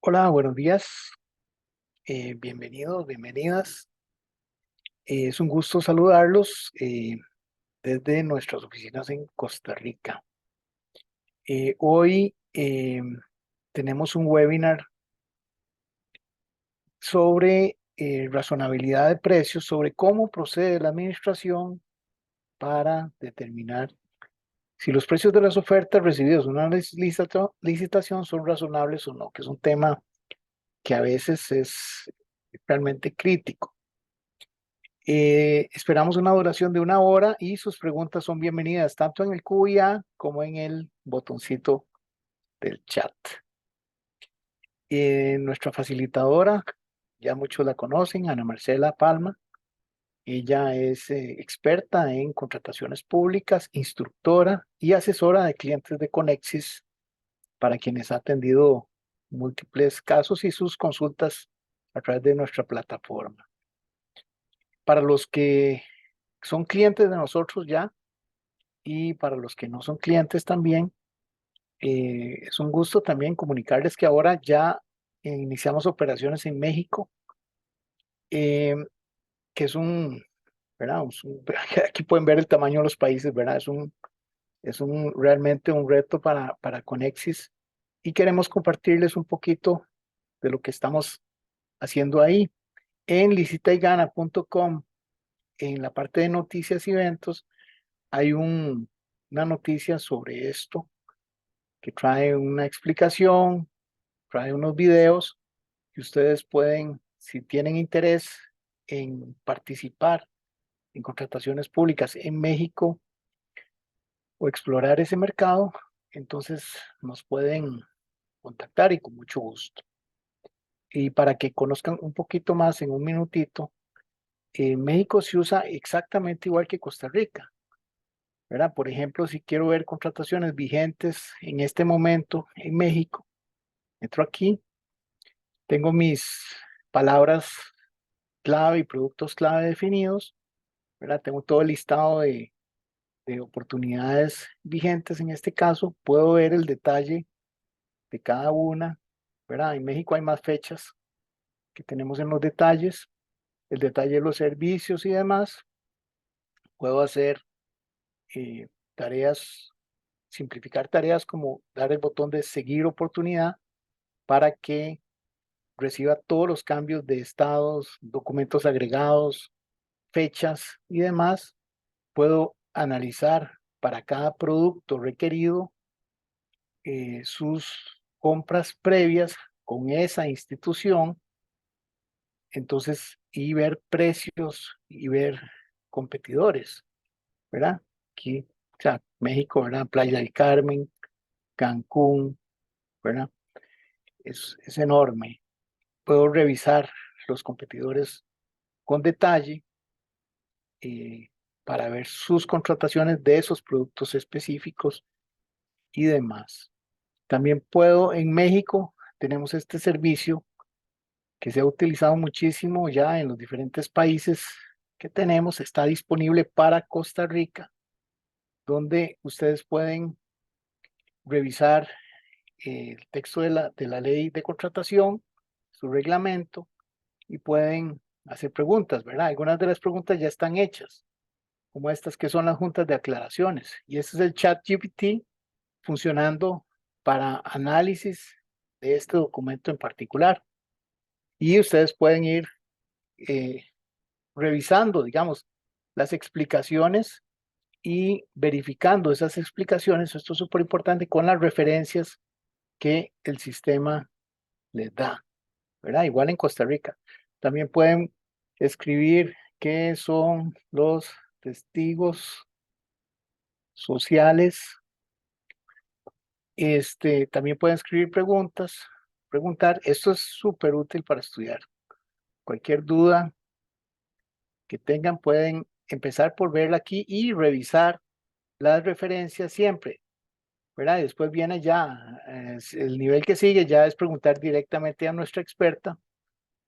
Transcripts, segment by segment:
Hola, buenos días. Bienvenidos, bienvenidas. Es un gusto saludarlos desde nuestras oficinas en Costa Rica. Hoy tenemos un webinar sobre razonabilidad de precios, sobre cómo procede la administración para determinar si los precios de las ofertas recibidos en una licitación son razonables o no, que es un tema que a veces es realmente crítico. Esperamos una duración de 1 hora y sus preguntas son bienvenidas tanto en el QIA como en el botoncito del chat. Nuestra facilitadora, ya muchos la conocen, Ana Marcela Palma. Ella es experta en contrataciones públicas, instructora y asesora de clientes de Conexis, para quienes ha atendido múltiples casos y sus consultas a través de nuestra plataforma. Para los que son clientes de nosotros ya, y para los que no son clientes también, es un gusto también comunicarles que ahora ya iniciamos operaciones en México, eh, que es ¿verdad? Aquí pueden ver el tamaño de los países, ¿verdad? Realmente un reto para Conexis, y queremos compartirles un poquito de lo que estamos haciendo ahí. En licitaygana.com, en la parte de noticias y eventos, hay una noticia sobre esto que trae una explicación, trae unos videos que ustedes pueden, si tienen interés en participar en contrataciones públicas en México o explorar ese mercado, entonces nos pueden contactar y con mucho gusto. Y para que conozcan un poquito más en un minutito, en México se usa exactamente igual que Costa Rica, ¿verdad? Por ejemplo, si quiero ver contrataciones vigentes en este momento en México, entro aquí. Tengo mis palabras clave y productos clave definidos, ¿verdad? Tengo todo el listado de oportunidades vigentes en este caso. Puedo ver el detalle de cada una, ¿verdad? En México hay más fechas que tenemos en los detalles, el detalle de los servicios y demás. Puedo hacer tareas, simplificar tareas como dar el botón de seguir oportunidad para que reciba todos los cambios de estados, documentos agregados, fechas y demás. Puedo analizar para cada producto requerido sus compras previas con esa institución, entonces, y ver precios y ver competidores, ¿verdad? Aquí, o sea, México, ¿verdad? Playa del Carmen, Cancún, ¿verdad? Es enorme. Puedo revisar los competidores con detalle eh, para ver sus contrataciones de esos productos específicos y demás. También puedo, en México, tenemos este servicio que se ha utilizado muchísimo ya en los diferentes países que tenemos. Está disponible para Costa Rica, donde ustedes pueden revisar el texto de la ley de contratación, su reglamento, y pueden hacer preguntas, ¿verdad? Algunas de las preguntas ya están hechas, como estas que son las juntas de aclaraciones. Y este es el chat GPT funcionando para análisis de este documento en particular. Y ustedes pueden ir eh, revisando, digamos, las explicaciones y verificando esas explicaciones. Esto es súper importante, con las referencias que el sistema les da, ¿verdad? Igual en Costa Rica. También pueden escribir qué son los testigos sociales. También pueden escribir preguntas, preguntar. Esto es súper útil para estudiar. Cualquier duda que tengan pueden empezar por verla aquí y revisar las referencias siempre, ¿verdad? Y después viene ya, el nivel que sigue ya es preguntar directamente a nuestra experta,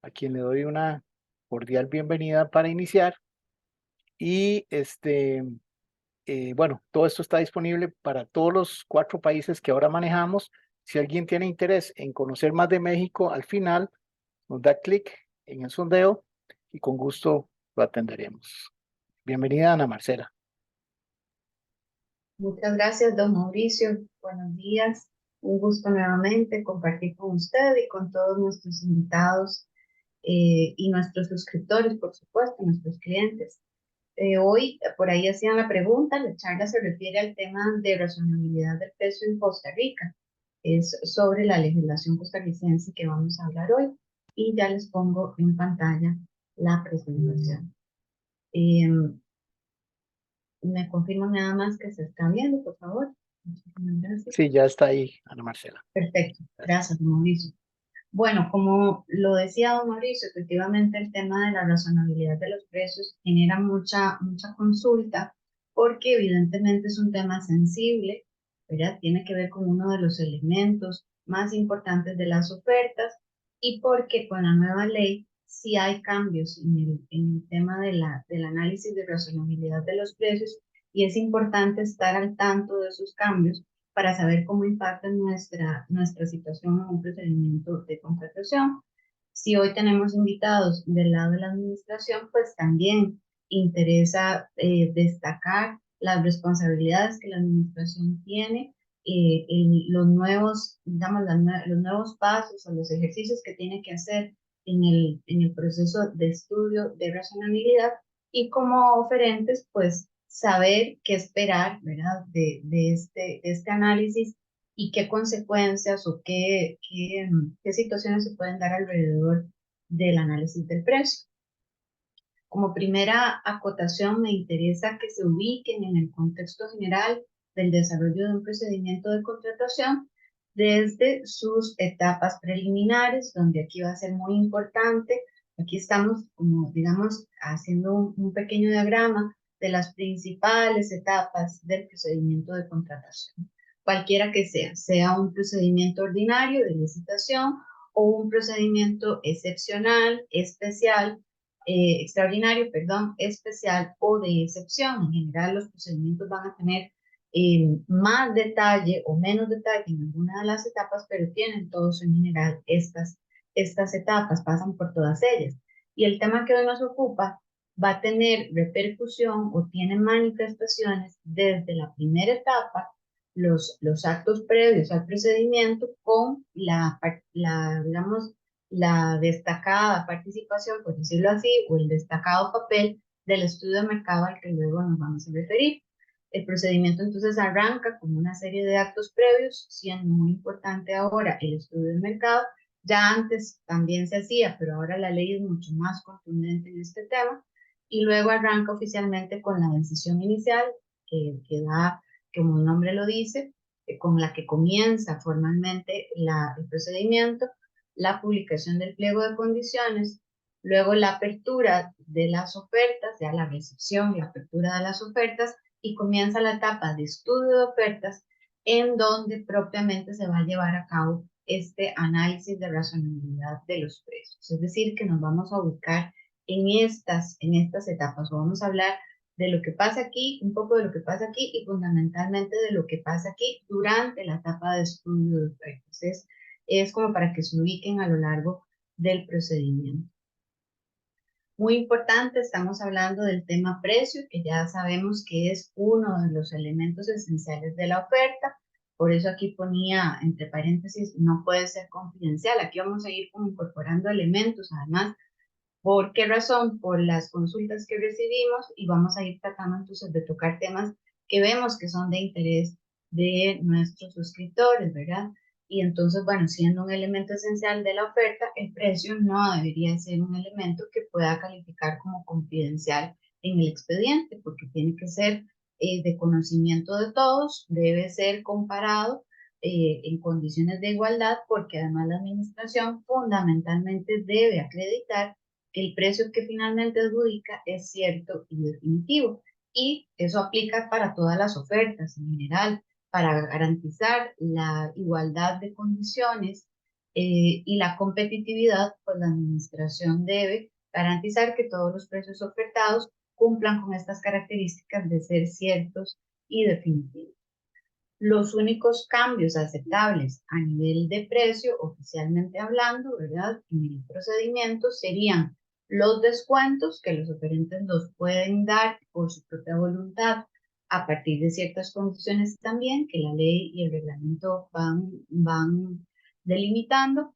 a quien le doy una cordial bienvenida para iniciar. Y bueno, todo esto está disponible para todos los 4 países que ahora manejamos. Si alguien tiene interés en conocer más de México, al final nos da clic en el sondeo y con gusto lo atenderemos. Bienvenida, Ana Marcela. Muchas gracias, don Mauricio. Buenos días. Un gusto nuevamente compartir con usted y con todos nuestros invitados y nuestros suscriptores, por supuesto, nuestros clientes. Hoy, por ahí hacían la pregunta, la charla se refiere al tema de razonabilidad del precio en Costa Rica. Es sobre la legislación costarricense que vamos a hablar hoy. Y ya les pongo en pantalla la presentación. Me confirman nada más que se está viendo, por favor. Muchísimas gracias. Sí, ya está ahí, Ana Marcela. Perfecto. Gracias, don Mauricio. Bueno, como lo decía don Mauricio, efectivamente el tema de la razonabilidad de los precios genera mucha consulta porque evidentemente es un tema sensible, ¿verdad? Tiene que ver con uno de los elementos más importantes de las ofertas y porque con la nueva ley sí hay cambios en el tema del análisis de razonabilidad de los precios y es importante estar al tanto de esos cambios para saber cómo impacta nuestra situación en un procedimiento de contratación. Si hoy tenemos invitados del lado de la administración, pues también interesa destacar las responsabilidades que la administración tiene, los nuevos, digamos, los nuevos pasos o los ejercicios que tiene que hacer en el proceso de estudio de razonabilidad y como oferentes, pues saber qué esperar, ¿verdad? De este análisis y qué consecuencias o qué situaciones se pueden dar alrededor del análisis del precio. Como primera acotación, me interesa que se ubiquen en el contexto general del desarrollo de un procedimiento de contratación desde sus etapas preliminares, donde aquí va a ser muy importante. Aquí estamos, como digamos, haciendo un pequeño diagrama de las principales etapas del procedimiento de contratación. Cualquiera que sea un procedimiento ordinario de licitación o un procedimiento excepcional, especial, extraordinario, perdón, especial o de excepción. En general, los procedimientos van a tener más detalle o menos detalle en alguna de las etapas, pero tienen todos en general estas etapas, pasan por todas ellas. Y el tema que hoy nos ocupa va a tener repercusión o tiene manifestaciones desde la primera etapa, los actos previos al procedimiento con digamos, la destacada participación, por decirlo así, o el destacado papel del estudio de mercado al que luego nos vamos a referir. El procedimiento entonces arranca con una serie de actos previos, siendo muy importante ahora el estudio de mercado. Ya antes también se hacía, pero ahora la ley es mucho más contundente en este tema. Y luego arranca oficialmente con la decisión inicial, que da, como el nombre lo dice, con la que comienza formalmente el procedimiento, la publicación del pliego de condiciones, luego la apertura de las ofertas, ya la recepción y apertura de las ofertas, y comienza la etapa de estudio de ofertas en donde propiamente se va a llevar a cabo este análisis de razonabilidad de los precios. Es decir, que nos vamos a ubicar en estas etapas, o vamos a hablar de lo que pasa aquí, un poco de lo que pasa aquí y fundamentalmente de lo que pasa aquí durante la etapa de estudio de ofertas. Es como para que se ubiquen a lo largo del procedimiento. Muy importante, estamos hablando del tema precio, que ya sabemos que es uno de los elementos esenciales de la oferta. Por eso aquí ponía entre paréntesis, no puede ser confidencial. Aquí vamos a ir como incorporando elementos, además. ¿Por qué razón? Por las consultas que recibimos y vamos a ir tratando entonces de tocar temas que vemos que son de interés de nuestros suscriptores, ¿verdad? Y entonces, bueno, siendo un elemento esencial de la oferta, el precio no debería ser un elemento que pueda calificar como confidencial en el expediente, porque tiene que ser de conocimiento de todos, debe ser comparado en condiciones de igualdad, porque además la administración fundamentalmente debe acreditar que el precio que finalmente adjudica es cierto y definitivo. Y eso aplica para todas las ofertas en general, para garantizar la igualdad de condiciones y la competitividad, pues la administración debe garantizar que todos los precios ofertados cumplan con estas características de ser ciertos y definitivos. Los únicos cambios aceptables a nivel de precio, oficialmente hablando, ¿verdad? En el procedimiento serían los descuentos que los oferentes los pueden dar por su propia voluntad a partir de ciertas condiciones también que la ley y el reglamento van delimitando,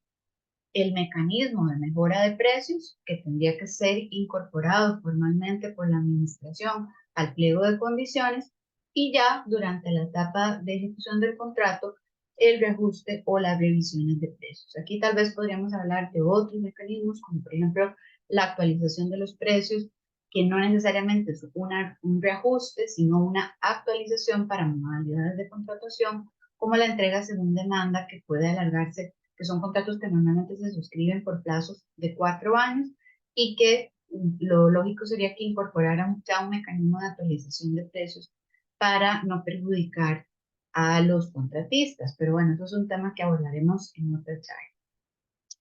el mecanismo de mejora de precios que tendría que ser incorporado formalmente por la administración al pliego de condiciones y ya durante la etapa de ejecución del contrato el reajuste o las revisiones de precios. Aquí tal vez podríamos hablar de otros mecanismos como por ejemplo la actualización de los precios que no necesariamente es un reajuste, sino una actualización para modalidades de contratación, como la entrega según demanda, que puede alargarse, que son contratos que normalmente se suscriben por plazos de 4 años y que lo lógico sería que incorporaran ya un mecanismo de actualización de precios para no perjudicar a los contratistas. Pero bueno, eso es un tema que abordaremos en otra charla.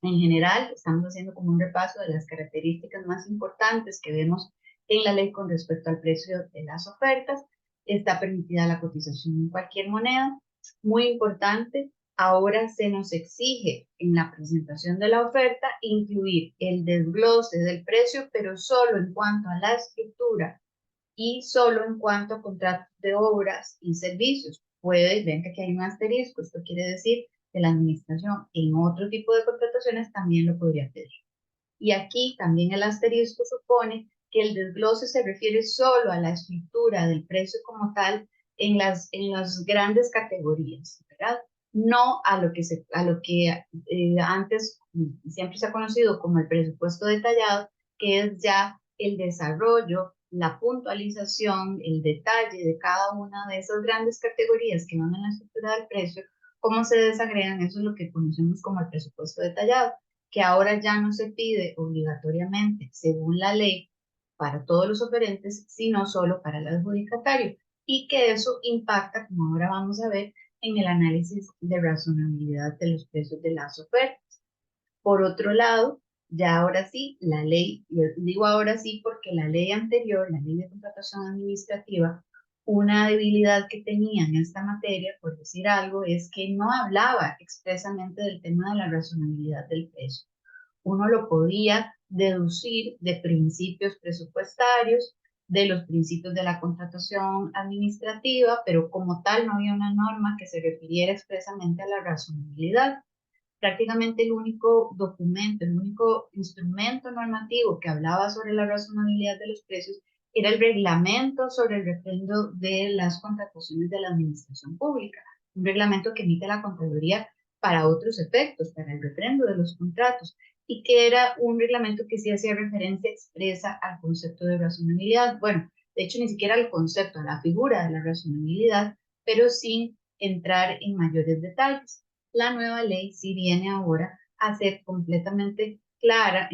En general, estamos haciendo como un repaso de las características más importantes que vemos en la ley con respecto al precio de las ofertas. Está permitida la cotización en cualquier moneda. Muy importante, ahora se nos exige en la presentación de la oferta incluir el desglose del precio, pero solo en cuanto a la estructura y solo en cuanto a contratos de obras y servicios. Ven que aquí hay un asterisco, esto quiere decir que la administración en otro tipo de contrataciones también lo podría pedir. Y aquí también el asterisco supone que el desglose se refiere solo a la estructura del precio como tal en las grandes categorías, ¿verdad? No a lo que antes siempre se ha conocido como el presupuesto detallado, que es ya el desarrollo, la puntualización, el detalle de cada una de esas grandes categorías que van en la estructura del precio, cómo se desagregan, eso es lo que conocemos como el presupuesto detallado, que ahora ya no se pide obligatoriamente, según la ley, para todos los oferentes, sino solo para el adjudicatario, y que eso impacta, como ahora vamos a ver, en el análisis de razonabilidad de los precios de las ofertas. Por otro lado, ya ahora sí, la ley, y digo ahora sí porque la ley anterior, la ley de contratación administrativa, una debilidad que tenía en esta materia, por decir algo, es que no hablaba expresamente del tema de la razonabilidad del precio. Uno lo podía deducir de principios presupuestarios, de los principios de la contratación administrativa, pero como tal no había una norma que se refiriera expresamente a la razonabilidad. Prácticamente el único documento, el único instrumento normativo que hablaba sobre la razonabilidad de los precios era el reglamento sobre el refrendo de las contrataciones de la administración pública, un reglamento que emite la Contraloría para otros efectos, para el refrendo de los contratos, y que era un reglamento que sí hacía referencia expresa al concepto de razonabilidad. Bueno, de hecho ni siquiera al concepto, a la figura de la razonabilidad, pero sin entrar en mayores detalles. La nueva ley sí viene ahora a ser completamente clara,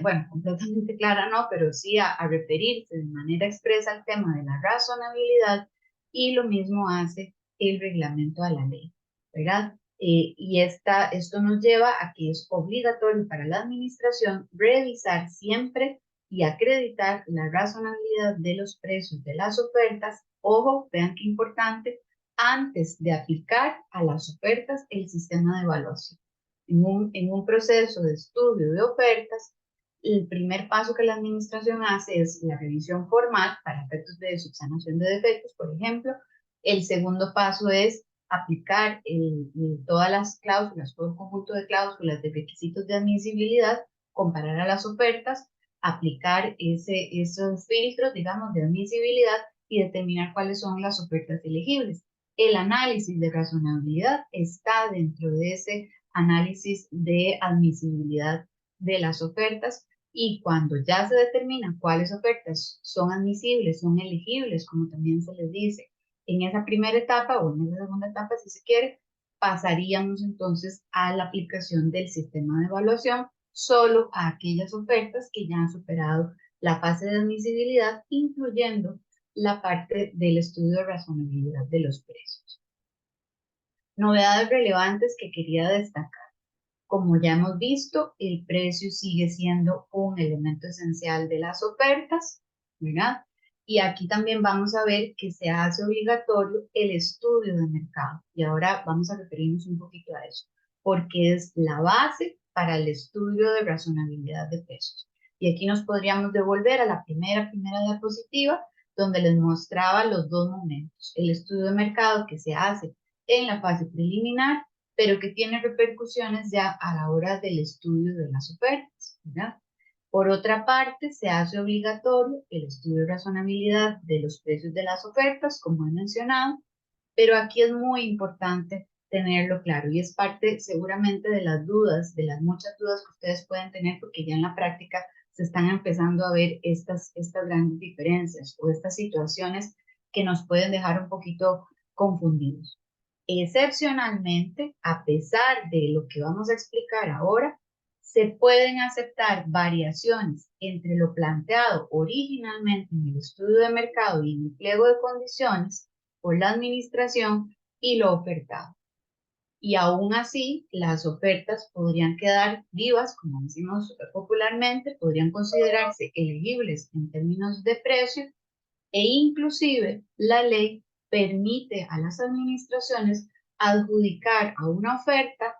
bueno, completamente clara no, pero sí a referirse de manera expresa al tema de la razonabilidad, y lo mismo hace el reglamento a la ley, ¿verdad? Esto nos lleva a que es obligatorio para la administración revisar siempre y acreditar la razonabilidad de los precios de las ofertas. Ojo, vean qué importante, antes de aplicar a las ofertas el sistema de evaluación. En un proceso de estudio de ofertas, el primer paso que la administración hace es la revisión formal para efectos de subsanación de defectos, por ejemplo. El segundo paso es aplicar todas las cláusulas, todo el conjunto de cláusulas de requisitos de admisibilidad, comparar a las ofertas, aplicar esos filtros, digamos, de admisibilidad y determinar cuáles son las ofertas elegibles. El análisis de razonabilidad está dentro de ese análisis de admisibilidad de las ofertas, y cuando ya se determina cuáles ofertas son admisibles, son elegibles, como también se les dice, en esa primera etapa o en esa segunda etapa, si se quiere, pasaríamos entonces a la aplicación del sistema de evaluación solo a aquellas ofertas que ya han superado la fase de admisibilidad, incluyendo la parte del estudio de razonabilidad de los precios. Novedades relevantes que quería destacar. Como ya hemos visto, el precio sigue siendo un elemento esencial de las ofertas, ¿verdad? Y aquí también vamos a ver que se hace obligatorio el estudio de mercado. Y ahora vamos a referirnos un poquito a eso, porque es la base para el estudio de razonabilidad de precios. Y aquí nos podríamos devolver a la primera diapositiva, donde les mostraba los dos momentos. El estudio de mercado que se hace en la fase preliminar, pero que tiene repercusiones ya a la hora del estudio de las ofertas, ¿verdad? Por otra parte, se hace obligatorio el estudio de razonabilidad de los precios de las ofertas, como he mencionado, pero aquí es muy importante tenerlo claro y es parte seguramente de las dudas, de las muchas dudas que ustedes pueden tener, porque ya en la práctica se están empezando a ver estas grandes diferencias o estas situaciones que nos pueden dejar un poquito confundidos. Excepcionalmente, a pesar de lo que vamos a explicar ahora, se pueden aceptar variaciones entre lo planteado originalmente en el estudio de mercado y en el pliego de condiciones por la administración y lo ofertado. Y aún así, las ofertas podrían quedar vivas, como decimos popularmente, podrían considerarse elegibles en términos de precio e inclusive la ley permite a las administraciones adjudicar a una oferta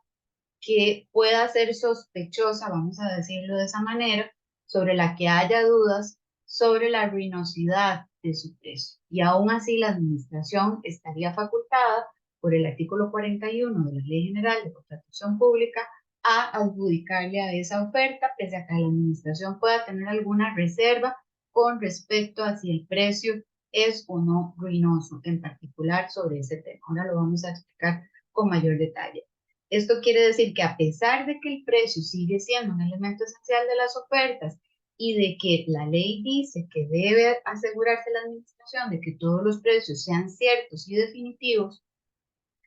que pueda ser sospechosa, vamos a decirlo de esa manera, sobre la que haya dudas sobre la ruinosidad de su precio. Y aún así la administración estaría facultada por el artículo 41 de la Ley General de Contratación Pública a adjudicarle a esa oferta, pese a que la administración pueda tener alguna reserva con respecto a si el precio es o no ruinoso, en particular sobre ese tema. Ahora lo vamos a explicar con mayor detalle. Esto quiere decir que a pesar de que el precio sigue siendo un elemento esencial de las ofertas y de que la ley dice que debe asegurarse la administración de que todos los precios sean ciertos y definitivos,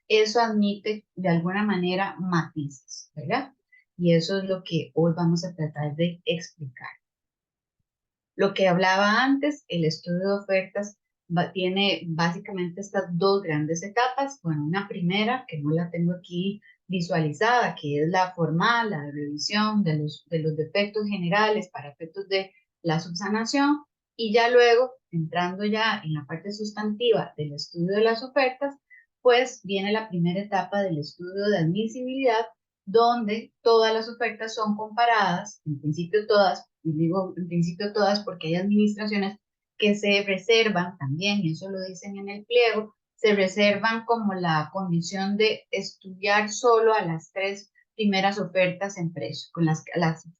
eso admite de alguna manera matices, ¿verdad? Y eso es lo que hoy vamos a tratar de explicar. Lo que hablaba antes, el estudio de ofertas tiene básicamente estas dos grandes etapas. Bueno, una primera, que no la tengo aquí visualizada, que es la formal, la de revisión de los defectos generales para efectos de la subsanación. Y ya luego, entrando ya en la parte sustantiva del estudio de las ofertas, pues viene la primera etapa del estudio de admisibilidad, donde todas las ofertas son comparadas, en principio todas, y digo en principio todas porque hay administraciones que se reservan también, y eso lo dicen en el pliego, se reservan como la condición de estudiar solo a las tres primeras ofertas en precio. Con las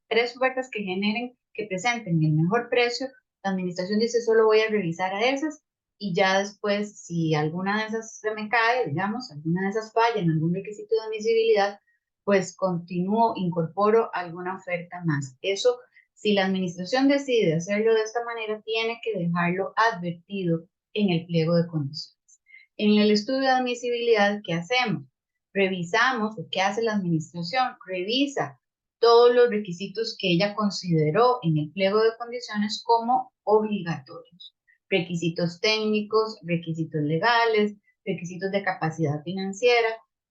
tres ofertas que generen, que presenten el mejor precio, la administración dice solo voy a revisar a esas y ya después si alguna de esas se me cae, digamos, alguna de esas falla en algún requisito de admisibilidad, pues continúo, incorporo alguna oferta más. Eso, si la administración decide hacerlo de esta manera, tiene que dejarlo advertido en el pliego de condiciones. En el estudio de admisibilidad, ¿qué hacemos? Revisamos, o ¿qué hace la administración? Revisa todos los requisitos que ella consideró en el pliego de condiciones como obligatorios. Requisitos técnicos, requisitos legales, requisitos de capacidad financiera,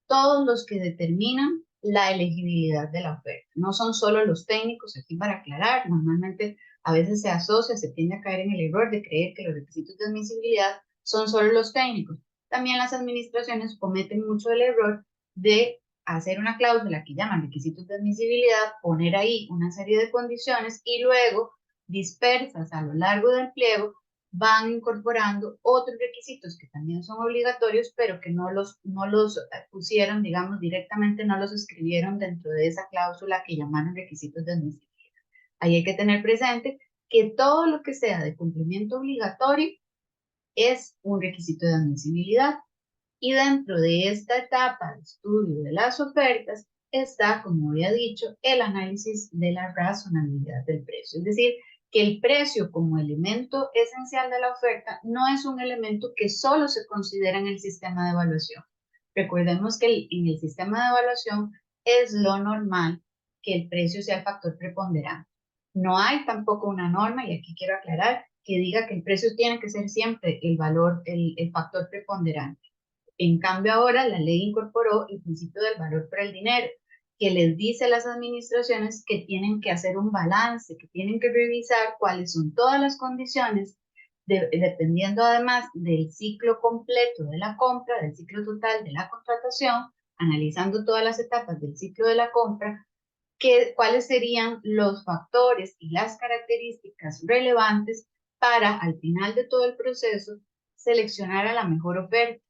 todos los que determinan la elegibilidad de la oferta. No son solo los técnicos, aquí para aclarar, normalmente a veces se asocia, se tiende a caer en el error de creer que los requisitos de admisibilidad son solo los técnicos. También las administraciones cometen mucho el error de hacer una cláusula que llaman requisitos de admisibilidad, poner ahí una serie de condiciones y luego dispersas a lo largo del pliego van incorporando otros requisitos que también son obligatorios, pero que no los pusieron, digamos, directamente, no los escribieron dentro de esa cláusula que llamaron requisitos de admisibilidad. Ahí hay que tener presente que todo lo que sea de cumplimiento obligatorio es un requisito de admisibilidad. Y dentro de esta etapa de estudio de las ofertas está, como había dicho, el análisis de la razonabilidad del precio. Es decir, que el precio como elemento esencial de la oferta no es un elemento que solo se considera en el sistema de evaluación. Recordemos que en el sistema de evaluación es lo normal que el precio sea el factor preponderante. No hay tampoco una norma, y aquí quiero aclarar, que diga que el precio tiene que ser siempre el valor, el factor preponderante. En cambio, ahora la ley incorporó el principio del valor por el dinero, que les dice a las administraciones que tienen que hacer un balance, que tienen que revisar cuáles son todas las condiciones dependiendo además del ciclo completo de la compra, del ciclo total de la contratación, analizando todas las etapas del ciclo de la compra, cuáles serían los factores y las características relevantes para, al final de todo el proceso, seleccionar a la mejor oferta.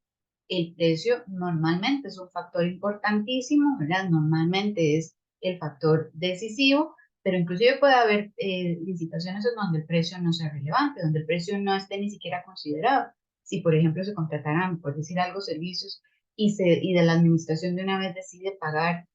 El precio normalmente es un factor importantísimo, ¿verdad? Normalmente es el factor decisivo, pero inclusive puede haber licitaciones en donde el precio no sea relevante, donde el precio no esté ni siquiera considerado. Si, por ejemplo, se contratarán, por decir algo, servicios y de la administración de una vez decide pagar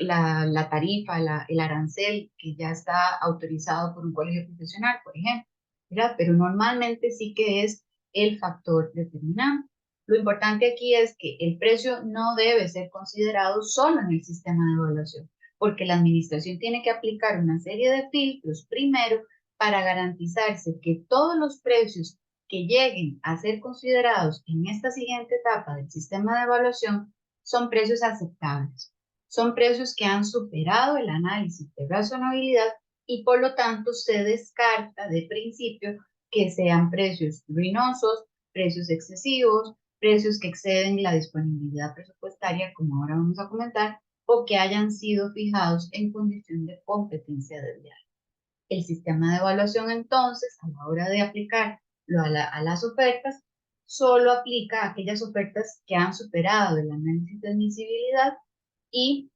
la tarifa, el arancel que ya está autorizado por un colegio profesional, por ejemplo, ¿verdad? Pero normalmente sí que es el factor determinante. Lo importante aquí es que el precio no debe ser considerado solo en el sistema de evaluación, porque la administración tiene que aplicar una serie de filtros primero para garantizarse que todos los precios que lleguen a ser considerados en esta siguiente etapa del sistema de evaluación son precios aceptables, son precios que han superado el análisis de razonabilidad y por lo tanto se descarta de principio que sean precios ruinosos, precios excesivos, precios que exceden la disponibilidad presupuestaria, como ahora vamos a comentar, o que hayan sido fijados en condición de competencia desleal. El sistema de evaluación, entonces, a la hora de aplicarlo a las ofertas, solo aplica a aquellas ofertas que han superado el análisis de admisibilidad y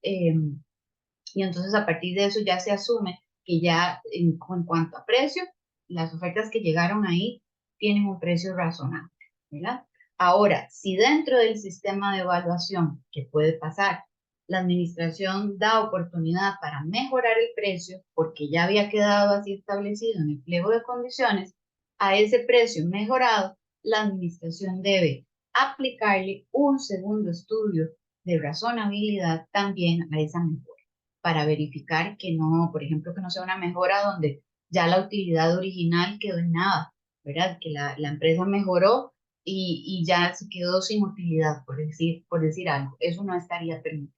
entonces a partir de eso ya se asume que ya en cuanto a precio, las ofertas que llegaron ahí tienen un precio razonable, ¿verdad? Ahora, si dentro del sistema de evaluación, que puede pasar, la administración da oportunidad para mejorar el precio porque ya había quedado así establecido en el pliego de condiciones, a ese precio mejorado, la administración debe aplicarle un segundo estudio de razonabilidad también a esa mejora para verificar que no, por ejemplo, que no sea una mejora donde ya la utilidad original quedó en nada, ¿verdad? Que la empresa mejoró y ya se quedó sin utilidad, por decir algo. Eso no estaría permitido.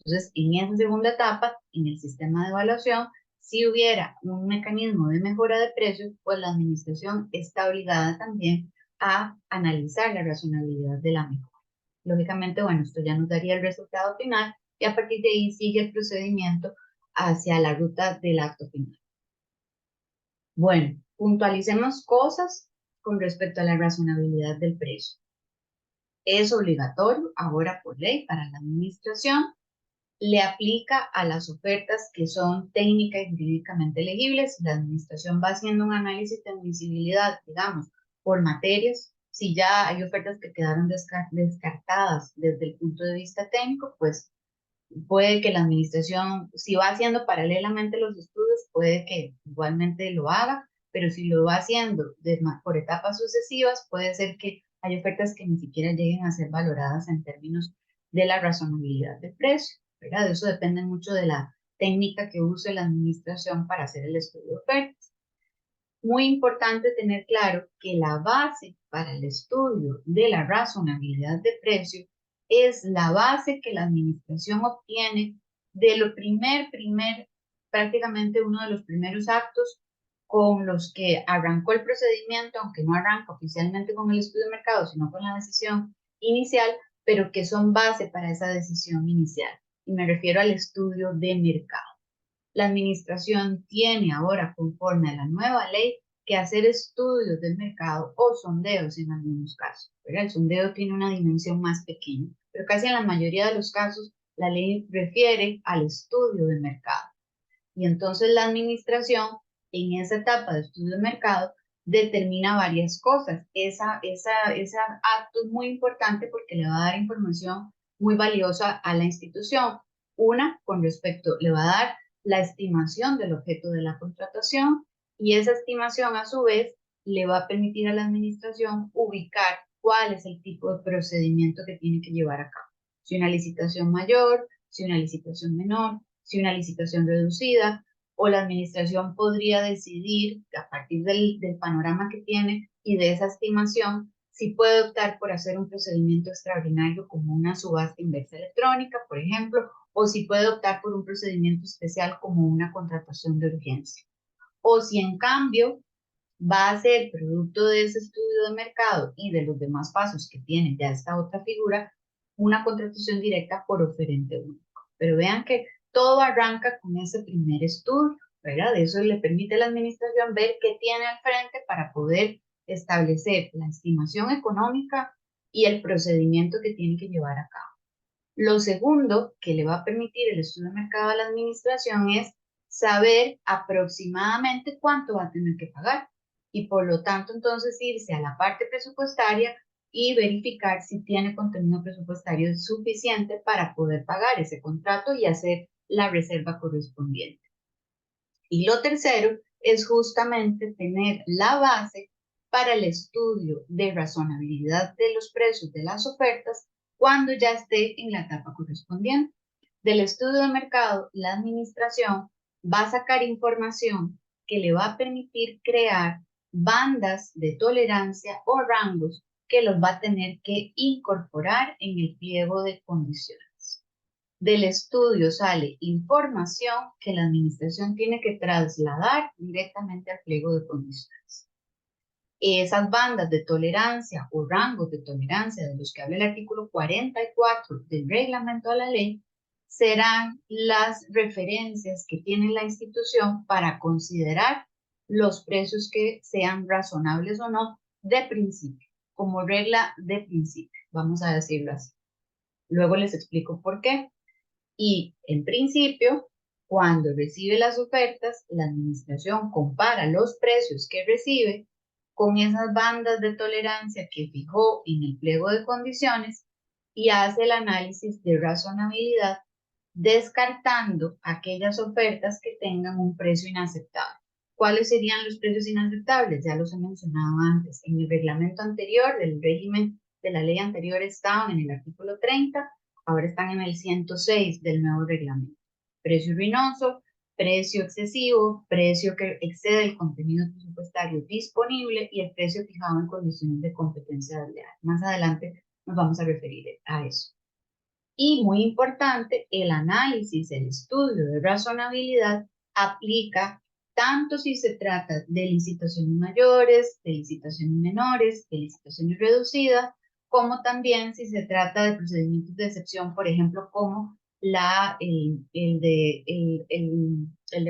Entonces, en esa segunda etapa, en el sistema de evaluación, si hubiera un mecanismo de mejora de precios, pues la administración está obligada también a analizar la razonabilidad de la mejora. Lógicamente, bueno, esto ya nos daría el resultado final y a partir de ahí sigue el procedimiento hacia la ruta del acto final. Bueno, puntualicemos cosas con respecto a la razonabilidad del precio. Es obligatorio ahora por ley para la administración, le aplica a las ofertas que son técnica y jurídicamente elegibles. La administración va haciendo un análisis de admisibilidad, digamos, por materias. Si ya hay ofertas que quedaron descartadas desde el punto de vista técnico, pues puede que la administración, si va haciendo paralelamente los estudios, puede que igualmente lo haga, pero si lo va haciendo por etapas sucesivas, puede ser que hay ofertas que ni siquiera lleguen a ser valoradas en términos de la razonabilidad del precio, ¿verdad? Eso depende mucho de la técnica que use la administración para hacer el estudio de ofertas. Muy importante tener claro que la base para el estudio de la razonabilidad de precio es la base que la administración obtiene de lo prácticamente uno de los primeros actos con los que arrancó el procedimiento, aunque no arranca oficialmente con el estudio de mercado, sino con la decisión inicial, pero que son base para esa decisión inicial. Y me refiero al estudio de mercado. La administración tiene ahora, conforme a la nueva ley, que hacer estudios del mercado o sondeos en algunos casos. Pero el sondeo tiene una dimensión más pequeña, pero casi en la mayoría de los casos la ley refiere al estudio de mercado. Y entonces la administración, en esa etapa de estudio de mercado, determina varias cosas. Ese acto es muy importante porque le va a dar información muy valiosa a la institución. Una, con respecto, le va a dar la estimación del objeto de la contratación y esa estimación a su vez le va a permitir a la administración ubicar cuál es el tipo de procedimiento que tiene que llevar a cabo. Si una licitación mayor, si una licitación menor, si una licitación reducida, o la administración podría decidir a partir del panorama que tiene y de esa estimación si puede optar por hacer un procedimiento extraordinario como una subasta inversa electrónica, por ejemplo, o si puede optar por un procedimiento especial como una contratación de urgencia. O si en cambio va a ser producto de ese estudio de mercado y de los demás pasos que tiene ya esta otra figura, una contratación directa por oferente único. Pero vean que todo arranca con ese primer estudio, ¿verdad? Eso le permite a la administración ver qué tiene al frente para poder establecer la estimación económica y el procedimiento que tiene que llevar a cabo. Lo segundo que le va a permitir el estudio de mercado a la administración es saber aproximadamente cuánto va a tener que pagar y por lo tanto entonces irse a la parte presupuestaria y verificar si tiene contenido presupuestario suficiente para poder pagar ese contrato y hacer la reserva correspondiente. Y lo tercero es justamente tener la base para el estudio de razonabilidad de los precios de las ofertas cuando ya esté en la etapa correspondiente. Del estudio de mercado, la administración va a sacar información que le va a permitir crear bandas de tolerancia o rangos que los va a tener que incorporar en el pliego de condiciones. Del estudio sale información que la administración tiene que trasladar directamente al pliego de condiciones. Esas bandas de tolerancia o rangos de tolerancia de los que habla el artículo 44 del reglamento de la ley serán las referencias que tiene la institución para considerar los precios que sean razonables o no de principio, como regla de principio, vamos a decirlo así. Luego les explico por qué. Y en principio, cuando recibe las ofertas, la administración compara los precios que recibe con esas bandas de tolerancia que fijó en el pliego de condiciones y hace el análisis de razonabilidad, descartando aquellas ofertas que tengan un precio inaceptable. ¿Cuáles serían los precios inaceptables? Ya los he mencionado antes. En el reglamento anterior del régimen de la ley anterior estaban en el artículo 30, ahora están en el 106 del nuevo reglamento. Precio ruinoso, precio excesivo, precio que excede el contenido presupuestario disponible y el precio fijado en condiciones de competencia desleal. Más adelante nos vamos a referir a eso. Y muy importante, el análisis, el estudio de razonabilidad aplica tanto si se trata de licitaciones mayores, de licitaciones menores, de licitaciones reducidas, como también si se trata de procedimientos de excepción, por ejemplo, como el de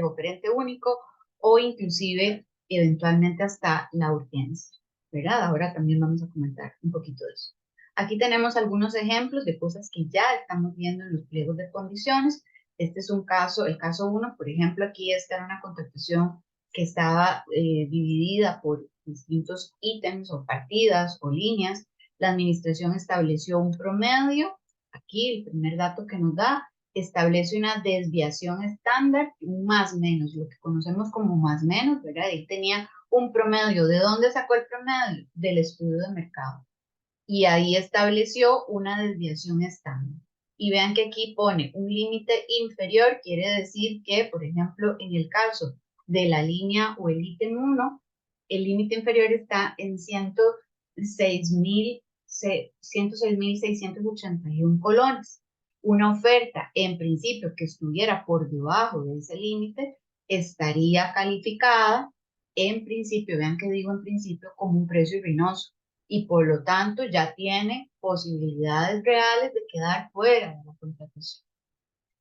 oferente único o inclusive eventualmente hasta la urgencia, ¿verdad? Ahora también vamos a comentar un poquito de eso. Aquí tenemos algunos ejemplos de cosas que ya estamos viendo en los pliegos de condiciones. Este es un caso, el caso 1, por ejemplo, aquí está en una contratación que estaba dividida por distintos ítems o partidas o líneas. La administración estableció un promedio. Aquí el primer dato que nos da establece una desviación estándar, un más menos, lo que conocemos como más menos, ¿verdad? Ahí tenía un promedio. ¿De dónde sacó el promedio? Del estudio de mercado. Y ahí estableció una desviación estándar. Y vean que aquí pone un límite inferior, quiere decir que, por ejemplo, en el caso de la línea o el ítem 1, el límite inferior está en 106.681 colones. Una oferta, en principio, que estuviera por debajo de ese límite, estaría calificada, en principio, vean que digo en principio, como un precio ruinoso y por lo tanto ya tiene posibilidades reales de quedar fuera de la contratación.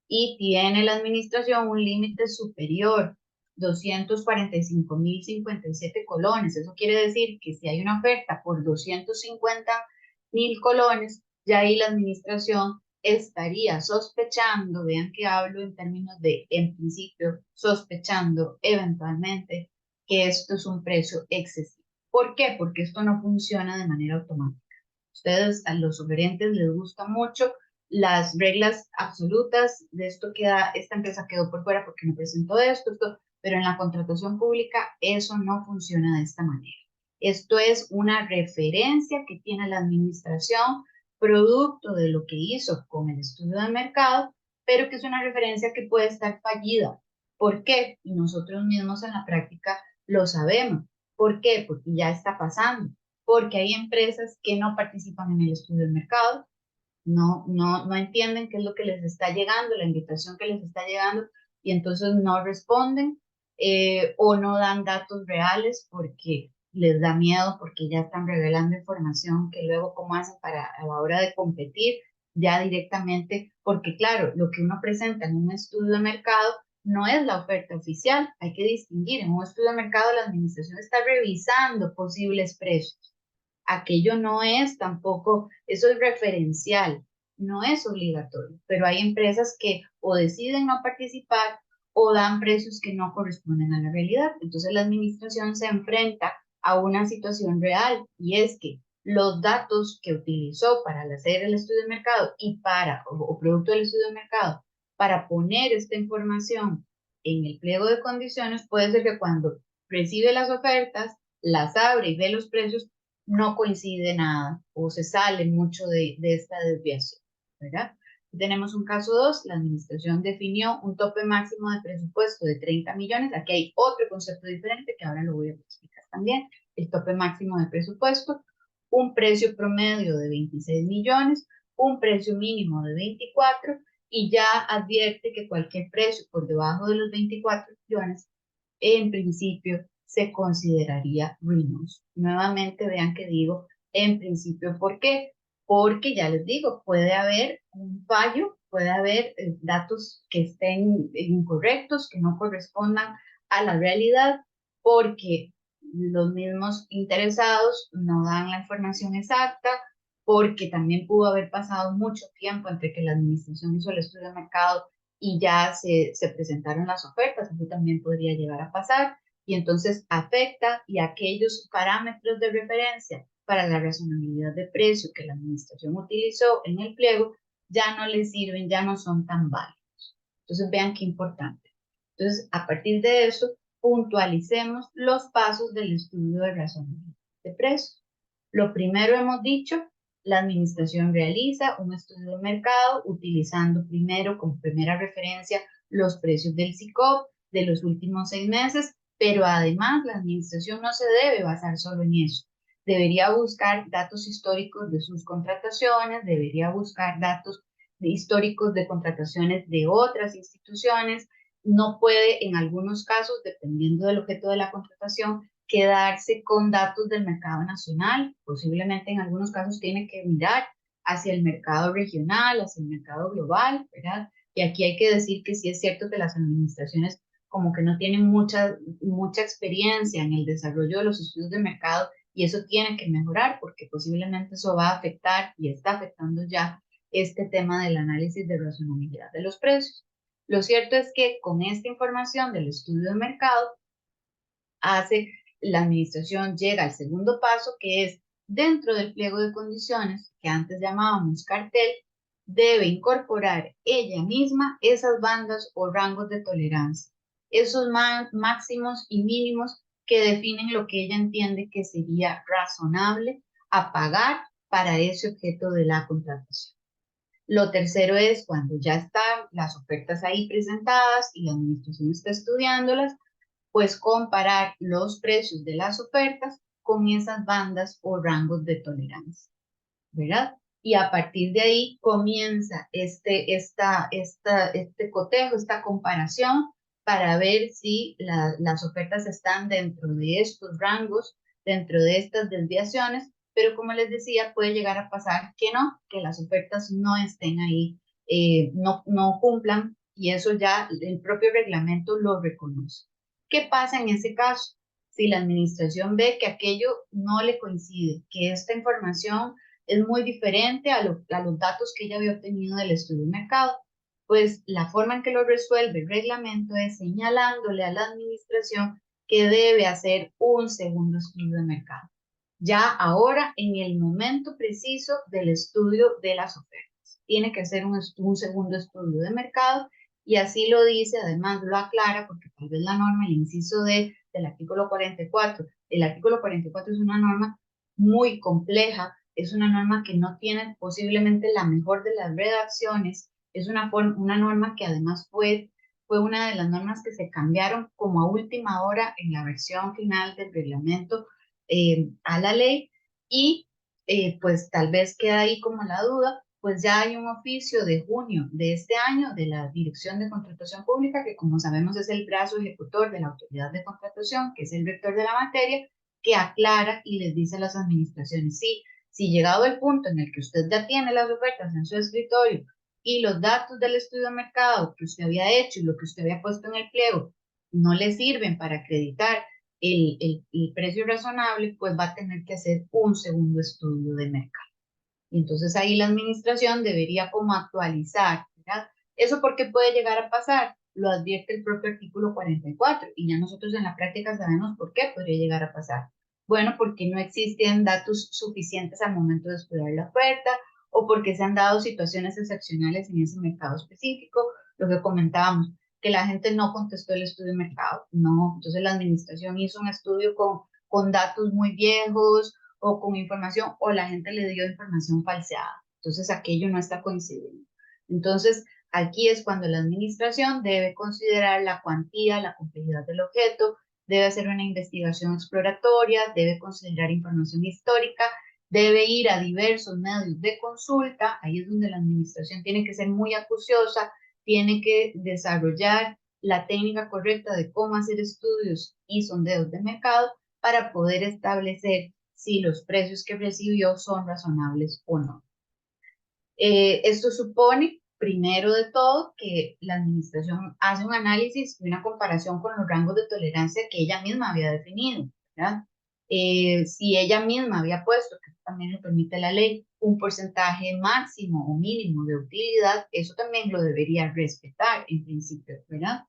Y tiene la administración un límite superior, 245.057 colones. Eso quiere decir que si hay una oferta por 250.000 colones, ya ahí la administración estaría sospechando, vean que hablo en términos de, en principio, sospechando eventualmente que esto es un precio excesivo. ¿Por qué? Porque esto no funciona de manera automática. Ustedes, a los oferentes les gusta mucho las reglas absolutas de esto queda, esta empresa quedó por fuera porque no presentó esto, pero en la contratación pública eso no funciona de esta manera. Esto es una referencia que tiene la administración, producto de lo que hizo con el estudio de mercado, pero que es una referencia que puede estar fallida. ¿Por qué? Y nosotros mismos en la práctica lo sabemos. ¿Por qué? Porque ya está pasando. Porque hay empresas que no participan en el estudio de mercado, no entienden qué es lo que les está llegando, la invitación que les está llegando, y entonces no responden o no dan datos reales porque les da miedo, porque ya están revelando información que luego cómo hacen para a la hora de competir ya directamente, porque claro, lo que uno presenta en un estudio de mercado no es la oferta oficial, hay que distinguir, en un estudio de mercado la administración está revisando posibles precios. Aquello no es tampoco, eso es referencial, no es obligatorio, pero hay empresas que o deciden no participar o dan precios que no corresponden a la realidad. Entonces la administración se enfrenta a una situación real y es que los datos que utilizó para hacer el estudio de mercado y o producto del estudio de mercado, para poner esta información en el pliego de condiciones, puede ser que cuando recibe las ofertas, las abre y ve los precios, no coincide nada o se sale mucho de esta desviación, ¿verdad? Tenemos un caso 2, la administración definió un tope máximo de presupuesto de 30 millones, aquí hay otro concepto diferente que ahora lo voy a explicar también, el tope máximo de presupuesto, un precio promedio de 26 millones, un precio mínimo de 24 y ya advierte que cualquier precio por debajo de los 24 millones en principio se consideraría ruinoso. Nuevamente vean que digo en principio, ¿por qué? Porque ya les digo, puede haber un fallo, puede haber datos que estén incorrectos, que no correspondan a la realidad, porque los mismos interesados no dan la información exacta, porque también pudo haber pasado mucho tiempo entre que la administración hizo el estudio de mercado y ya se presentaron las ofertas, eso también podría llegar a pasar, y entonces afecta y aquellos parámetros de referencia para la razonabilidad de precio que la administración utilizó en el pliego ya no les sirven, ya no son tan válidos. Entonces vean qué importante. Entonces, a partir de eso, puntualicemos los pasos del estudio de razonabilidad de precios. Lo primero hemos dicho, la administración realiza un estudio de mercado utilizando primero como primera referencia los precios del SICOP de los últimos 6 meses, pero además la administración no se debe basar solo en eso. Debería buscar datos históricos de sus contrataciones, debería buscar datos históricos de contrataciones de otras instituciones. No puede, en algunos casos, dependiendo del objeto de la contratación, quedarse con datos del mercado nacional, posiblemente en algunos casos tiene que mirar hacia el mercado regional, hacia el mercado global, ¿verdad? Y aquí hay que decir que sí es cierto que las administraciones como que no tienen mucha experiencia en el desarrollo de los estudios de mercado y eso tiene que mejorar porque posiblemente eso va a afectar y está afectando ya este tema del análisis de razonabilidad de los precios. Lo cierto es que con esta información del estudio de mercado, la administración llega al segundo paso, que es dentro del pliego de condiciones, que antes llamábamos cartel, debe incorporar ella misma esas bandas o rangos de tolerancia, esos máximos y mínimos que definen lo que ella entiende que sería razonable a pagar para ese objeto de la contratación. Lo tercero es cuando ya están las ofertas ahí presentadas y la administración está estudiándolas, pues comparar los precios de las ofertas con esas bandas o rangos de tolerancia, ¿verdad? Y a partir de ahí comienza este cotejo, esta comparación para ver si las ofertas están dentro de estos rangos, dentro de estas desviaciones, pero como les decía, puede llegar a pasar que no, que las ofertas no estén ahí, no cumplan, y eso ya el propio reglamento lo reconoce. ¿Qué pasa en ese caso? Si la administración ve que aquello no le coincide, que esta información es muy diferente a los datos que ella había obtenido del estudio de mercado, pues la forma en que lo resuelve el reglamento es señalándole a la administración que debe hacer un segundo estudio de mercado. Ya ahora, en el momento preciso del estudio de las ofertas, tiene que hacer un segundo estudio de mercado y así lo dice, además lo aclara, porque tal vez la norma, el inciso del artículo 44, el artículo 44 es una norma muy compleja, es una norma que no tiene posiblemente la mejor de las redacciones, es una norma que además fue una de las normas que se cambiaron como a última hora en la versión final del reglamento a la ley y pues tal vez queda ahí como la duda, pues ya hay un oficio de junio de este año de la Dirección de Contratación Pública, que como sabemos es el brazo ejecutor de la Autoridad de Contratación, que es el rector de la materia, que aclara y les dice a las administraciones, sí, si llegado el punto en el que usted ya tiene las ofertas en su escritorio y los datos del estudio de mercado que usted había hecho y lo que usted había puesto en el pliego no le sirven para acreditar el precio razonable, pues va a tener que hacer un segundo estudio de mercado. Y entonces ahí la administración debería como actualizar, ¿verdad? ¿Eso por qué puede llegar a pasar? Lo advierte el propio artículo 44 y ya nosotros en la práctica sabemos por qué podría llegar a pasar. Bueno, porque no existen datos suficientes al momento de estudiar la oferta o porque se han dado situaciones excepcionales en ese mercado específico, lo que comentábamos, que la gente no contestó el estudio de mercado, no, entonces la administración hizo un estudio con datos muy viejos o con información, o la gente le dio información falseada. Entonces, aquello no está coincidiendo. Entonces, aquí es cuando la administración debe considerar la cuantía, la complejidad del objeto, debe hacer una investigación exploratoria, debe considerar información histórica, debe ir a diversos medios de consulta, ahí es donde la administración tiene que ser muy acuciosa, tiene que desarrollar la técnica correcta de cómo hacer estudios y sondeos de mercado para poder establecer si los precios que recibió son razonables o no. Esto supone, primero de todo, que la administración hace un análisis y una comparación con los rangos de tolerancia que ella misma había definido, ¿verdad? Si ella misma había puesto, que también lo permite la ley, un porcentaje máximo o mínimo de utilidad, eso también lo debería respetar en principio, ¿verdad?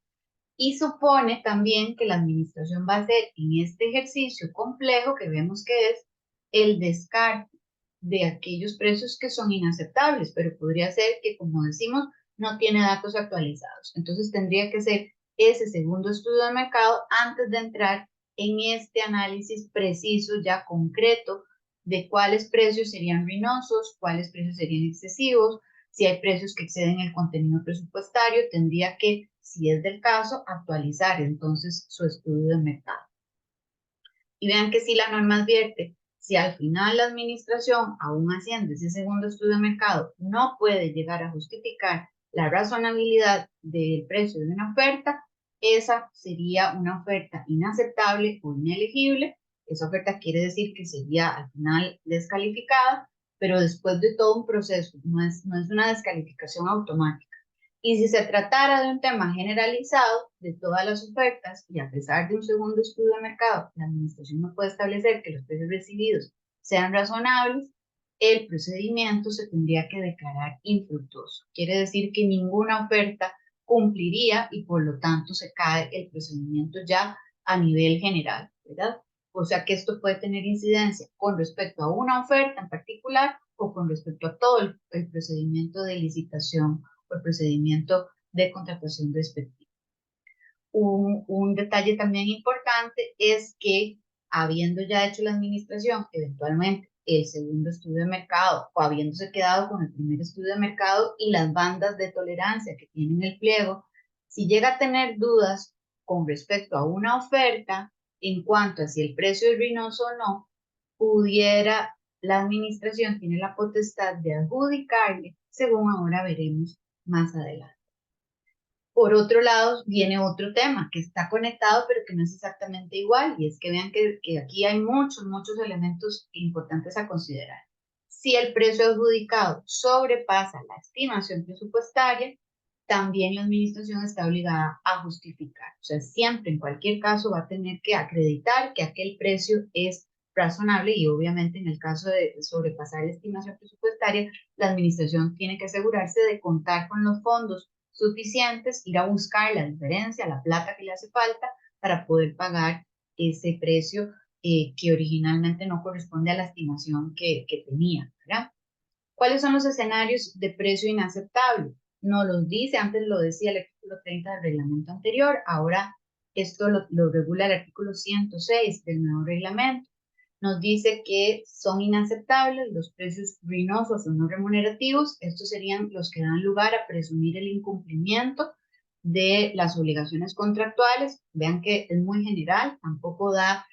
Y supone también que la administración va a hacer en este ejercicio complejo que vemos que es el descarte de aquellos precios que son inaceptables, pero podría ser que, como decimos, no tiene datos actualizados. Entonces tendría que ser ese segundo estudio de mercado antes de entrar en este análisis preciso, ya concreto, de cuáles precios serían ruinosos, cuáles precios serían excesivos, si hay precios que exceden el contenido presupuestario, tendría que, si es del caso, actualizar entonces su estudio de mercado. Y vean que si la norma advierte, si al final la administración, aún haciendo ese segundo estudio de mercado, no puede llegar a justificar la razonabilidad del precio de una oferta, esa sería una oferta inaceptable o inelegible. Esa oferta quiere decir que sería al final descalificada, pero después de todo un proceso, no es una descalificación automática. Y si se tratara de un tema generalizado de todas las ofertas y a pesar de un segundo estudio de mercado, la administración no puede establecer que los precios recibidos sean razonables, el procedimiento se tendría que declarar infructuoso. Quiere decir que ninguna oferta cumpliría y por lo tanto se cae el procedimiento ya a nivel general, ¿verdad? O sea que esto puede tener incidencia con respecto a una oferta en particular o con respecto a todo el procedimiento de licitación o el procedimiento de contratación respectivo. Un detalle también importante es que habiendo ya hecho la administración eventualmente el segundo estudio de mercado o habiéndose quedado con el primer estudio de mercado y las bandas de tolerancia que tienen el pliego, si llega a tener dudas con respecto a una oferta en cuanto a si el precio es ruinoso o no, pudiera la administración tiene la potestad de adjudicarle, según ahora veremos más adelante. Por otro lado, viene otro tema que está conectado, pero que no es exactamente igual, y es que vean que aquí hay muchos elementos importantes a considerar. Si el precio adjudicado sobrepasa la estimación presupuestaria, también la administración está obligada a justificar. O sea, siempre, en cualquier caso, va a tener que acreditar que aquel precio es razonable y obviamente en el caso de sobrepasar la estimación presupuestaria, la administración tiene que asegurarse de contar con los fondos suficientes, ir a buscar la diferencia, la plata que le hace falta para poder pagar ese precio que originalmente no corresponde a la estimación que tenía, ¿verdad? ¿Cuáles son los escenarios de precio inaceptable? No los dice, antes lo decía el artículo 30 del reglamento anterior, ahora esto lo regula el artículo 106 del nuevo reglamento. Nos dice que son inaceptables los precios ruinosos o no remunerativos. Estos serían los que dan lugar a presumir el incumplimiento de las obligaciones contractuales. Vean que es muy general, tampoco da,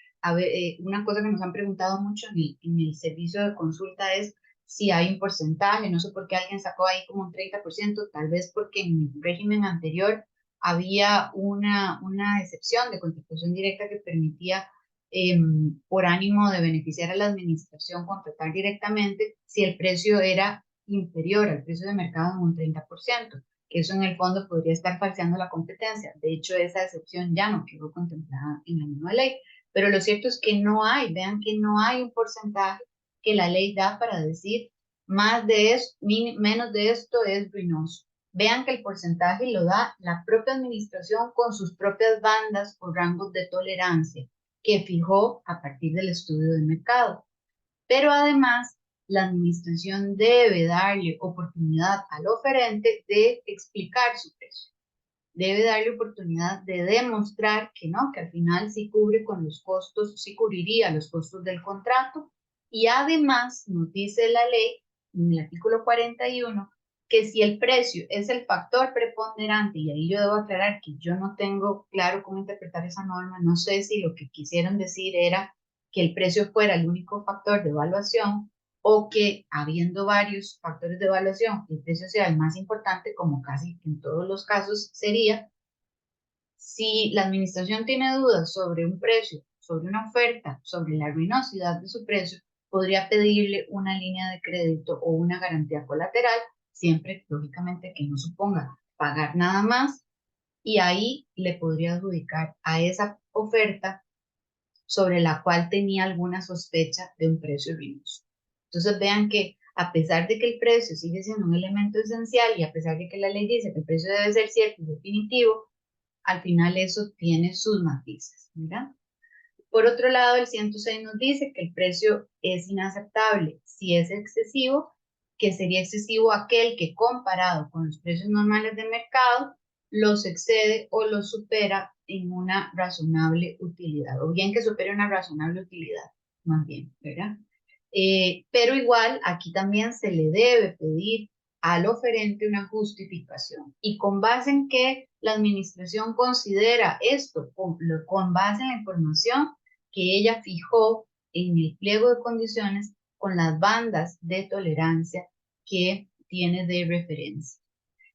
una cosa que nos han preguntado mucho en el servicio de consulta es si hay un porcentaje, no sé por qué alguien sacó ahí como un 30%, tal vez porque en el régimen anterior había una excepción de contribución directa que permitía, por ánimo de beneficiar a la administración, contratar directamente si el precio era inferior al precio de mercado en un 30%, que eso en el fondo podría estar falseando la competencia. De hecho, esa excepción ya no quedó contemplada en la nueva ley. Pero lo cierto es que no hay, vean que no hay un porcentaje que la ley da para decir más de esto, menos de esto es ruinoso. Vean que el porcentaje lo da la propia administración con sus propias bandas o rangos de tolerancia que fijó a partir del estudio de mercado. Pero además, la administración debe darle oportunidad al oferente de explicar su precio. Debe darle oportunidad de demostrar que no, que al final sí cubre con los costos, sí cubriría los costos del contrato. Y además, nos dice la ley, en el artículo 41, que si el precio es el factor preponderante, y ahí yo debo aclarar que yo no tengo claro cómo interpretar esa norma, no sé si lo que quisieron decir era que el precio fuera el único factor de evaluación o que habiendo varios factores de evaluación, el precio sea el más importante, como casi en todos los casos sería. Si la administración tiene dudas sobre un precio, sobre una oferta, sobre la ruinosidad de su precio, podría pedirle una línea de crédito o una garantía colateral, siempre, lógicamente, que no suponga pagar nada más, y ahí le podría adjudicar a esa oferta sobre la cual tenía alguna sospecha de un precio ruinoso. Entonces vean que a pesar de que el precio sigue siendo un elemento esencial y a pesar de que la ley dice que el precio debe ser cierto y definitivo, al final eso tiene sus matices, ¿verdad? Por otro lado, el 106 nos dice que el precio es inaceptable si es excesivo, que sería excesivo aquel que comparado con los precios normales de mercado los excede o los supera en una razonable utilidad, o bien que supere una razonable utilidad, más bien, ¿verdad? Pero igual aquí también se le debe pedir al oferente una justificación. ¿Y con base en qué la administración considera esto? Con base en la información que ella fijó en el pliego de condiciones con las bandas de tolerancia que tiene de referencia.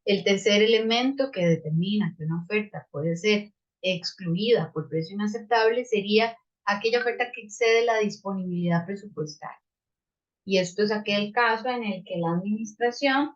El tercer elemento que determina que una oferta puede ser excluida por precio inaceptable sería aquella oferta que excede la disponibilidad presupuestaria. Y esto es aquel caso en el que la administración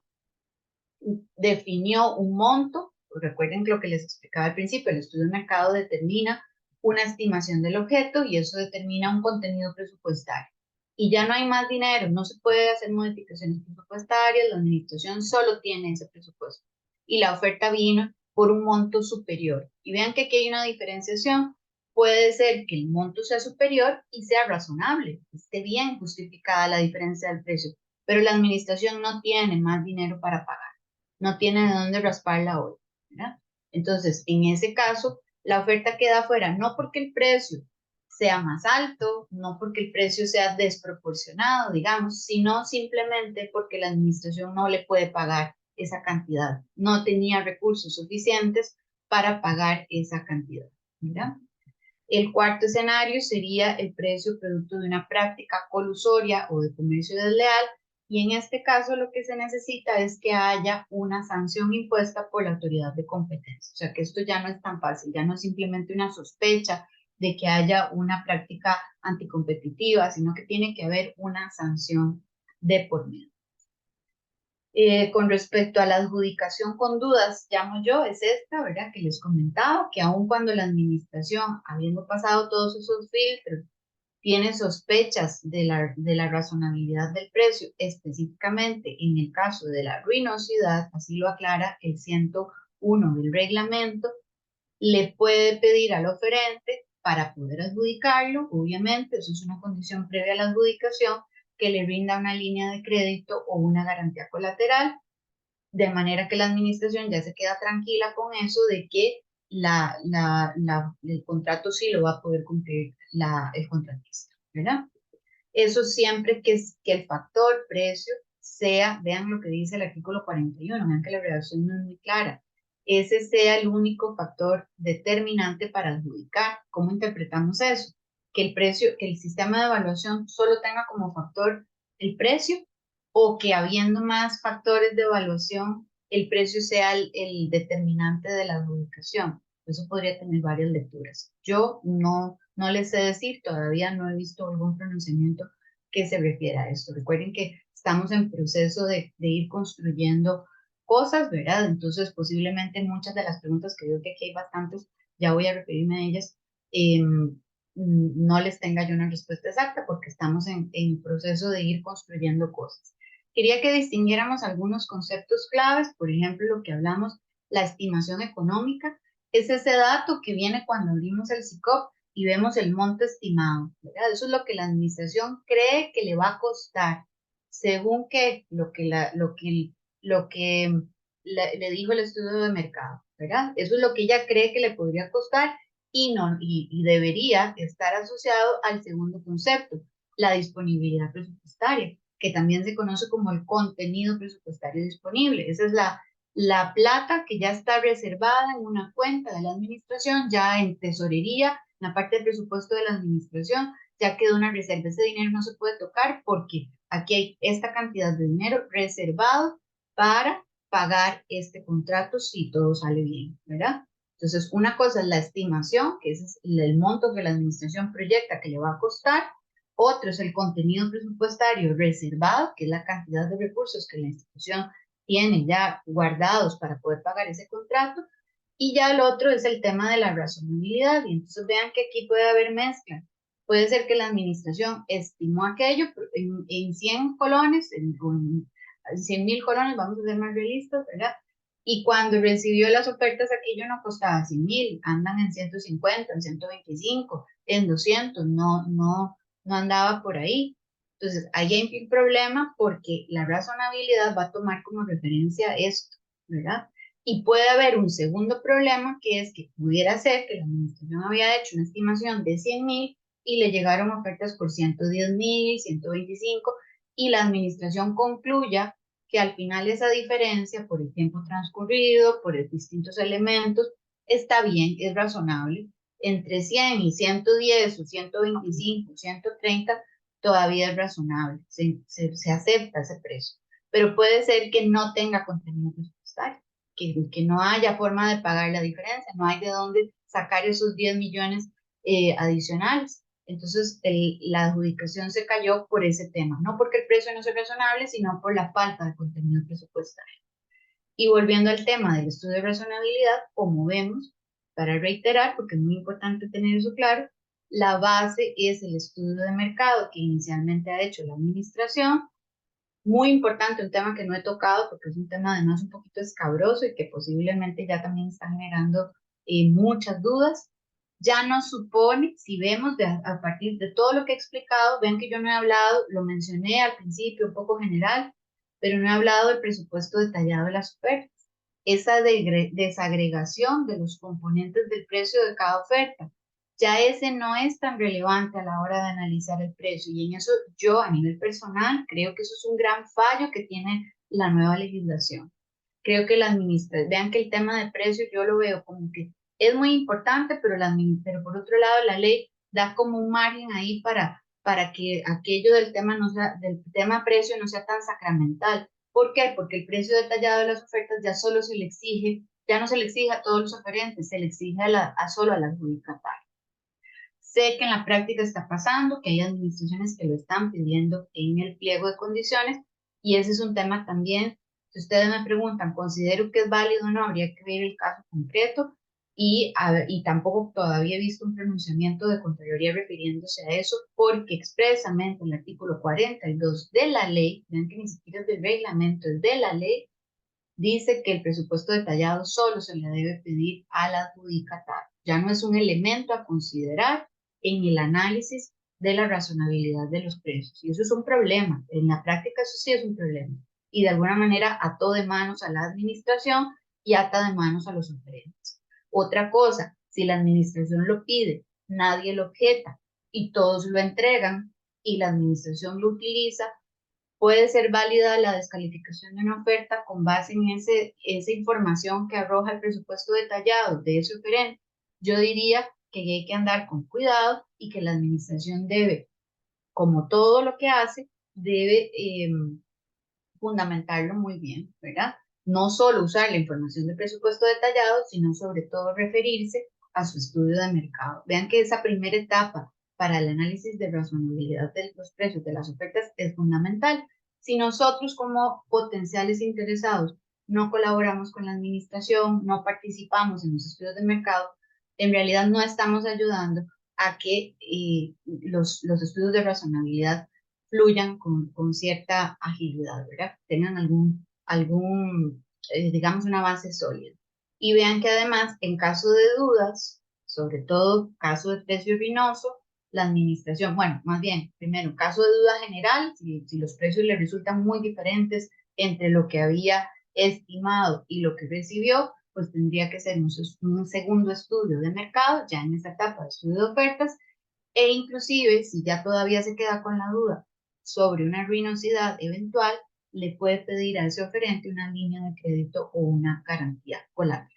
definió un monto. Recuerden lo que les explicaba al principio, el estudio de mercado determina una estimación del objeto y eso determina un contenido presupuestario. Y ya no hay más dinero, no se puede hacer modificaciones presupuestarias, la administración solo tiene ese presupuesto. Y la oferta vino por un monto superior. Y vean que aquí hay una diferenciación. Puede ser que el monto sea superior y sea razonable, esté bien justificada la diferencia del precio, pero la administración no tiene más dinero para pagar, no tiene de dónde raspar la olla, ¿verdad? Entonces, en ese caso, la oferta queda fuera, no porque el precio sea más alto, no porque el precio sea desproporcionado, digamos, sino simplemente porque la administración no le puede pagar esa cantidad, no tenía recursos suficientes para pagar esa cantidad, ¿verdad? El cuarto escenario sería el precio producto de una práctica colusoria o de comercio desleal, y en este caso lo que se necesita es que haya una sanción impuesta por la autoridad de competencia. O sea que esto ya no es tan fácil, ya no es simplemente una sospecha de que haya una práctica anticompetitiva, sino que tiene que haber una sanción de por medio. Con respecto a la adjudicación con dudas, llamo yo, es esta, ¿verdad? Que les comentaba, que aun cuando la administración, habiendo pasado todos esos filtros, tiene sospechas de la razonabilidad del precio, específicamente en el caso de la ruinosidad, así lo aclara el 101 del reglamento, le puede pedir al oferente para poder adjudicarlo, obviamente, eso es una condición previa a la adjudicación, que le rinda una línea de crédito o una garantía colateral, de manera que la administración ya se queda tranquila con eso de que el contrato sí lo va a poder cumplir el contratista, ¿verdad? Eso siempre que el factor precio sea, vean lo que dice el artículo 41, vean que la redacción no es muy clara, ese sea el único factor determinante para adjudicar. ¿Cómo interpretamos eso? Que el precio, que el sistema de evaluación solo tenga como factor el precio, o que habiendo más factores de evaluación, el precio sea el determinante de la adjudicación. Eso podría tener varias lecturas. Yo no les sé decir, todavía no he visto algún pronunciamiento que se refiera a esto. Recuerden que estamos en proceso de ir construyendo cosas, ¿verdad? Entonces, posiblemente muchas de las preguntas que veo que aquí hay bastantes, ya voy a referirme a ellas, no les tenga yo una respuesta exacta porque estamos en proceso de ir construyendo cosas. Quería que distinguiéramos algunos conceptos claves, por ejemplo, lo que hablamos, la estimación económica, es ese dato que viene cuando abrimos el SICOP y vemos el monto estimado, ¿verdad? Eso es lo que la administración cree que le va a costar, según que le dijo el estudio de mercado, ¿verdad? Eso es lo que ella cree que le podría costar y, no, y debería estar asociado al segundo concepto, la disponibilidad presupuestaria, que también se conoce como el contenido presupuestario disponible. Esa es la plata que ya está reservada en una cuenta de la administración, ya en tesorería, en la parte del presupuesto de la administración, ya quedó una reserva. Ese dinero no se puede tocar porque aquí hay esta cantidad de dinero reservado para pagar este contrato si todo sale bien, ¿verdad? Entonces, una cosa es la estimación, que ese es el monto que la administración proyecta que le va a costar. Otro es el contenido presupuestario reservado, que es la cantidad de recursos que la institución tiene ya guardados para poder pagar ese contrato. Y ya el otro es el tema de la razonabilidad. Y entonces vean que aquí puede haber mezcla. Puede ser que la administración estimó aquello en 100 colones, en 100.000 colones, vamos a ser más realistas, ¿verdad? Y cuando recibió las ofertas, aquello no costaba 100.000, andan en 150, en 125, en 200, no andaba por ahí. Entonces, ahí hay un problema porque la razonabilidad va a tomar como referencia esto, ¿verdad? Y puede haber un segundo problema que es que pudiera ser que la administración había hecho una estimación de 100.000 y le llegaron ofertas por 110.000, 125 y la administración concluya que al final esa diferencia por el tiempo transcurrido, por distintos elementos, está bien, es razonable. Entre 100 y 110 o 125, 130, todavía es razonable, se acepta ese precio. Pero puede ser que no tenga contenido presupuestario, que no haya forma de pagar la diferencia, no hay de dónde sacar esos 10 millones adicionales. Entonces, la adjudicación se cayó por ese tema, no porque el precio no sea razonable, sino por la falta de contenido presupuestario. Y volviendo al tema del estudio de razonabilidad, como vemos, para reiterar, porque es muy importante tener eso claro, la base es el estudio de mercado que inicialmente ha hecho la administración. Muy importante, un tema que no he tocado porque es un tema además un poquito escabroso y que posiblemente ya también está generando muchas dudas. Ya nos supone, si vemos a partir de todo lo que he explicado, ven que yo no he hablado, lo mencioné al principio un poco general, pero no he hablado del presupuesto detallado de las ofertas. Esa desagregación de los componentes del precio de cada oferta. Ya ese no es tan relevante a la hora de analizar el precio y en eso yo a nivel personal creo que eso es un gran fallo que tiene la nueva legislación. Creo que la administración, vean que el tema de precio yo lo veo como que es muy importante, pero por otro lado la ley da como un margen ahí para que aquello del tema, no sea, del tema precio no sea tan sacramental. ¿Por qué? Porque el precio detallado de las ofertas ya solo se le exige, ya no se le exige a todos los oferentes, se le exige solo a la adjudicataria. Sé que en la práctica está pasando, que hay administraciones que lo están pidiendo en el pliego de condiciones y ese es un tema también. Si ustedes me preguntan, ¿considero que es válido o no? Habría que ver el caso concreto y tampoco todavía he visto un pronunciamiento de Contraloría refiriéndose a eso porque expresamente el artículo 42 de la ley, vean que ni siquiera es del reglamento, es de la ley, dice que el presupuesto detallado solo se le debe pedir al adjudicatario. Ya no es un elemento a considerar en el análisis de la razonabilidad de los precios. Y eso es un problema. En la práctica eso sí es un problema. Y de alguna manera ató de manos a la administración y ata de manos a los oferentes. Otra cosa, si la administración lo pide, nadie lo objeta y todos lo entregan y la administración lo utiliza, puede ser válida la descalificación de una oferta con base en esa información que arroja el presupuesto detallado de ese oferente. Yo diría que hay que andar con cuidado y que la administración debe, como todo lo que hace, debe fundamentarlo muy bien, ¿verdad? No solo usar la información del presupuesto detallado, sino sobre todo referirse a su estudio de mercado. Vean que esa primera etapa para el análisis de razonabilidad de los precios de las ofertas es fundamental. Si nosotros como potenciales interesados no colaboramos con la administración, no participamos en los estudios de mercado, en realidad no estamos ayudando a que los estudios de razonabilidad fluyan con cierta agilidad, ¿verdad? Tengan digamos, una base sólida. Y vean que además, en caso de dudas, sobre todo caso de precio ruinoso, la administración, bueno, más bien, primero, caso de duda general, si los precios le resultan muy diferentes entre lo que había estimado y lo que recibió, pues tendría que ser un segundo estudio de mercado, ya en esta etapa de estudio de ofertas, e inclusive si ya todavía se queda con la duda sobre una ruinosidad eventual, le puede pedir a ese oferente una línea de crédito o una garantía colateral.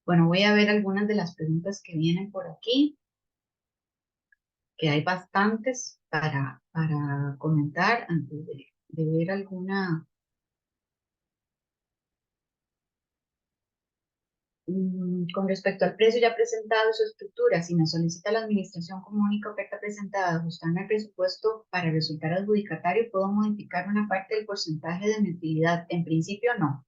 Bueno, voy a ver algunas de las preguntas que vienen por aquí, que hay bastantes para comentar antes de ver alguna. Con respecto al precio ya presentado y su estructura, si me solicita la administración como única oferta presentada ajustarme el presupuesto para resultar adjudicatario, ¿puedo modificar una parte del porcentaje de mi utilidad? En principio no,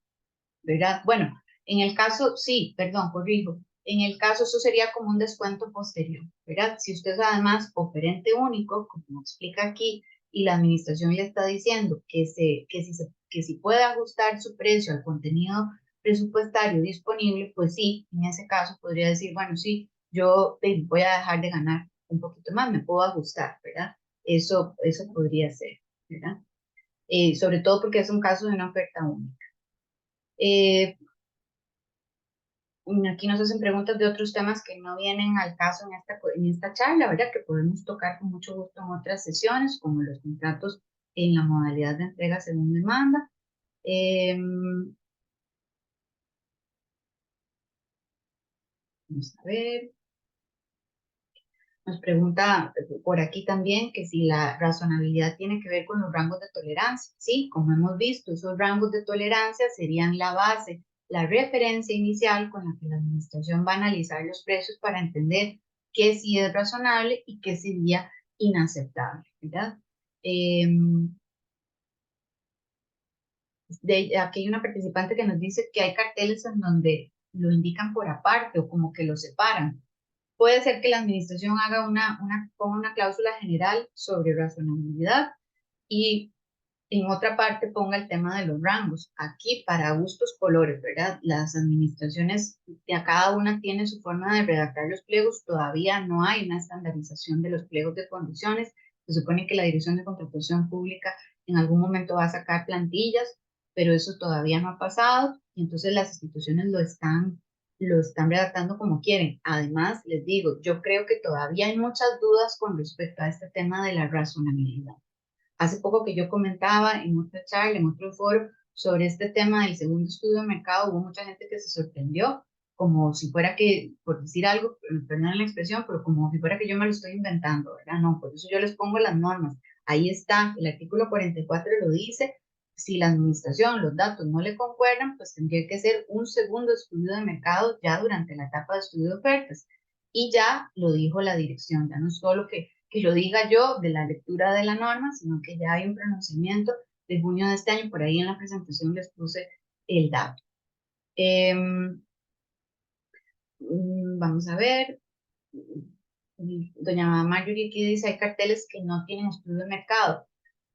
¿verdad? Bueno, en el caso, sí, perdón, corrijo. En el caso, eso sería como un descuento posterior, ¿verdad? Si usted es además oferente único, como explica aquí, y la administración le está diciendo que si puede ajustar su precio al contenido presupuestario disponible, pues sí, en ese caso podría decir, bueno, sí, yo voy a dejar de ganar un poquito más, me puedo ajustar, ¿verdad? Eso podría ser, ¿verdad? Sobre todo porque es un caso de una oferta única. Eh, Aquí nos hacen preguntas de otros temas que no vienen al caso en esta charla, ¿verdad? Que podemos tocar con mucho gusto en otras sesiones, como los contratos en la modalidad de entrega según demanda. Vamos a ver. Nos pregunta por aquí también que si la razonabilidad tiene que ver con los rangos de tolerancia. Sí, como hemos visto, esos rangos de tolerancia serían la base, la referencia inicial con la que la administración va a analizar los precios para entender qué sí es razonable y qué sería inaceptable, ¿verdad? Aquí hay una participante que nos dice que hay carteles en donde lo indican por aparte o como que lo separan. Puede ser que la administración haga ponga una cláusula general sobre razonabilidad y en otra parte ponga el tema de los rangos. Aquí, para gustos colores, ¿verdad? Las administraciones, ya cada una tiene su forma de redactar los pliegos. Todavía no hay una estandarización de los pliegos de condiciones. Se supone que la Dirección de Contratación Pública en algún momento va a sacar plantillas, pero eso todavía no ha pasado. Y entonces las instituciones lo están redactando como quieren. Además, les digo, yo creo que todavía hay muchas dudas con respecto a este tema de la razonabilidad. Hace poco que yo comentaba en otra charla, en otro foro, sobre este tema del segundo estudio de mercado, hubo mucha gente que se sorprendió, como si fuera que, por decir algo, perdonen la expresión, pero como si fuera que yo me lo estoy inventando, ¿verdad? No, por eso yo les pongo las normas. Ahí está, el artículo 44 lo dice, si la administración, los datos no le concuerdan, pues tendría que ser un segundo estudio de mercado ya durante la etapa de estudio de ofertas. Y ya lo dijo la dirección, ya no es solo que lo diga yo de la lectura de la norma, sino que ya hay un pronunciamiento de junio de este año, por ahí en la presentación les puse el dato. Vamos a ver, doña Marjorie aquí dice, hay carteles que no tienen estudio de mercado.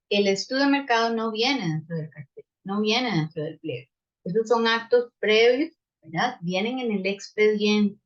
El estudio de mercado no viene dentro del cartel, no viene dentro del pliego. Esos son actos previos, ¿verdad? Vienen en el expediente.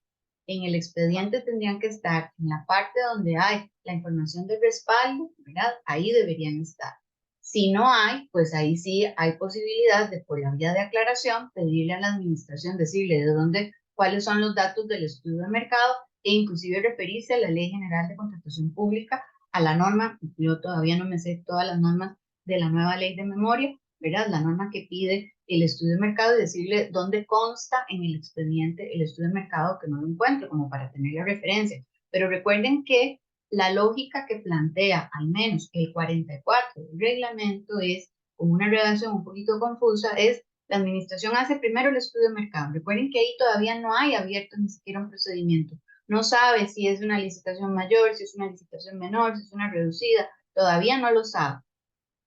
En el expediente tendrían que estar en la parte donde hay la información de respaldo, ¿verdad? Ahí deberían estar. Si no hay, pues ahí sí hay posibilidad de, por la vía de aclaración, pedirle a la administración, decirle de dónde, cuáles son los datos del estudio de mercado e inclusive referirse a la Ley General de Contratación Pública, a la norma. Yo todavía no me sé todas las normas de la nueva ley de memoria, ¿verdad? La norma que pide el estudio de mercado y decirle dónde consta en el expediente el estudio de mercado, que no lo encuentro, como para tener la referencia. Pero recuerden que la lógica que plantea al menos el 44 del reglamento es con una redacción un poquito confusa, es la administración hace primero el estudio de mercado. Recuerden que ahí todavía no hay abierto ni siquiera un procedimiento. No sabe si es una licitación mayor, si es una licitación menor, si es una reducida, todavía no lo sabe.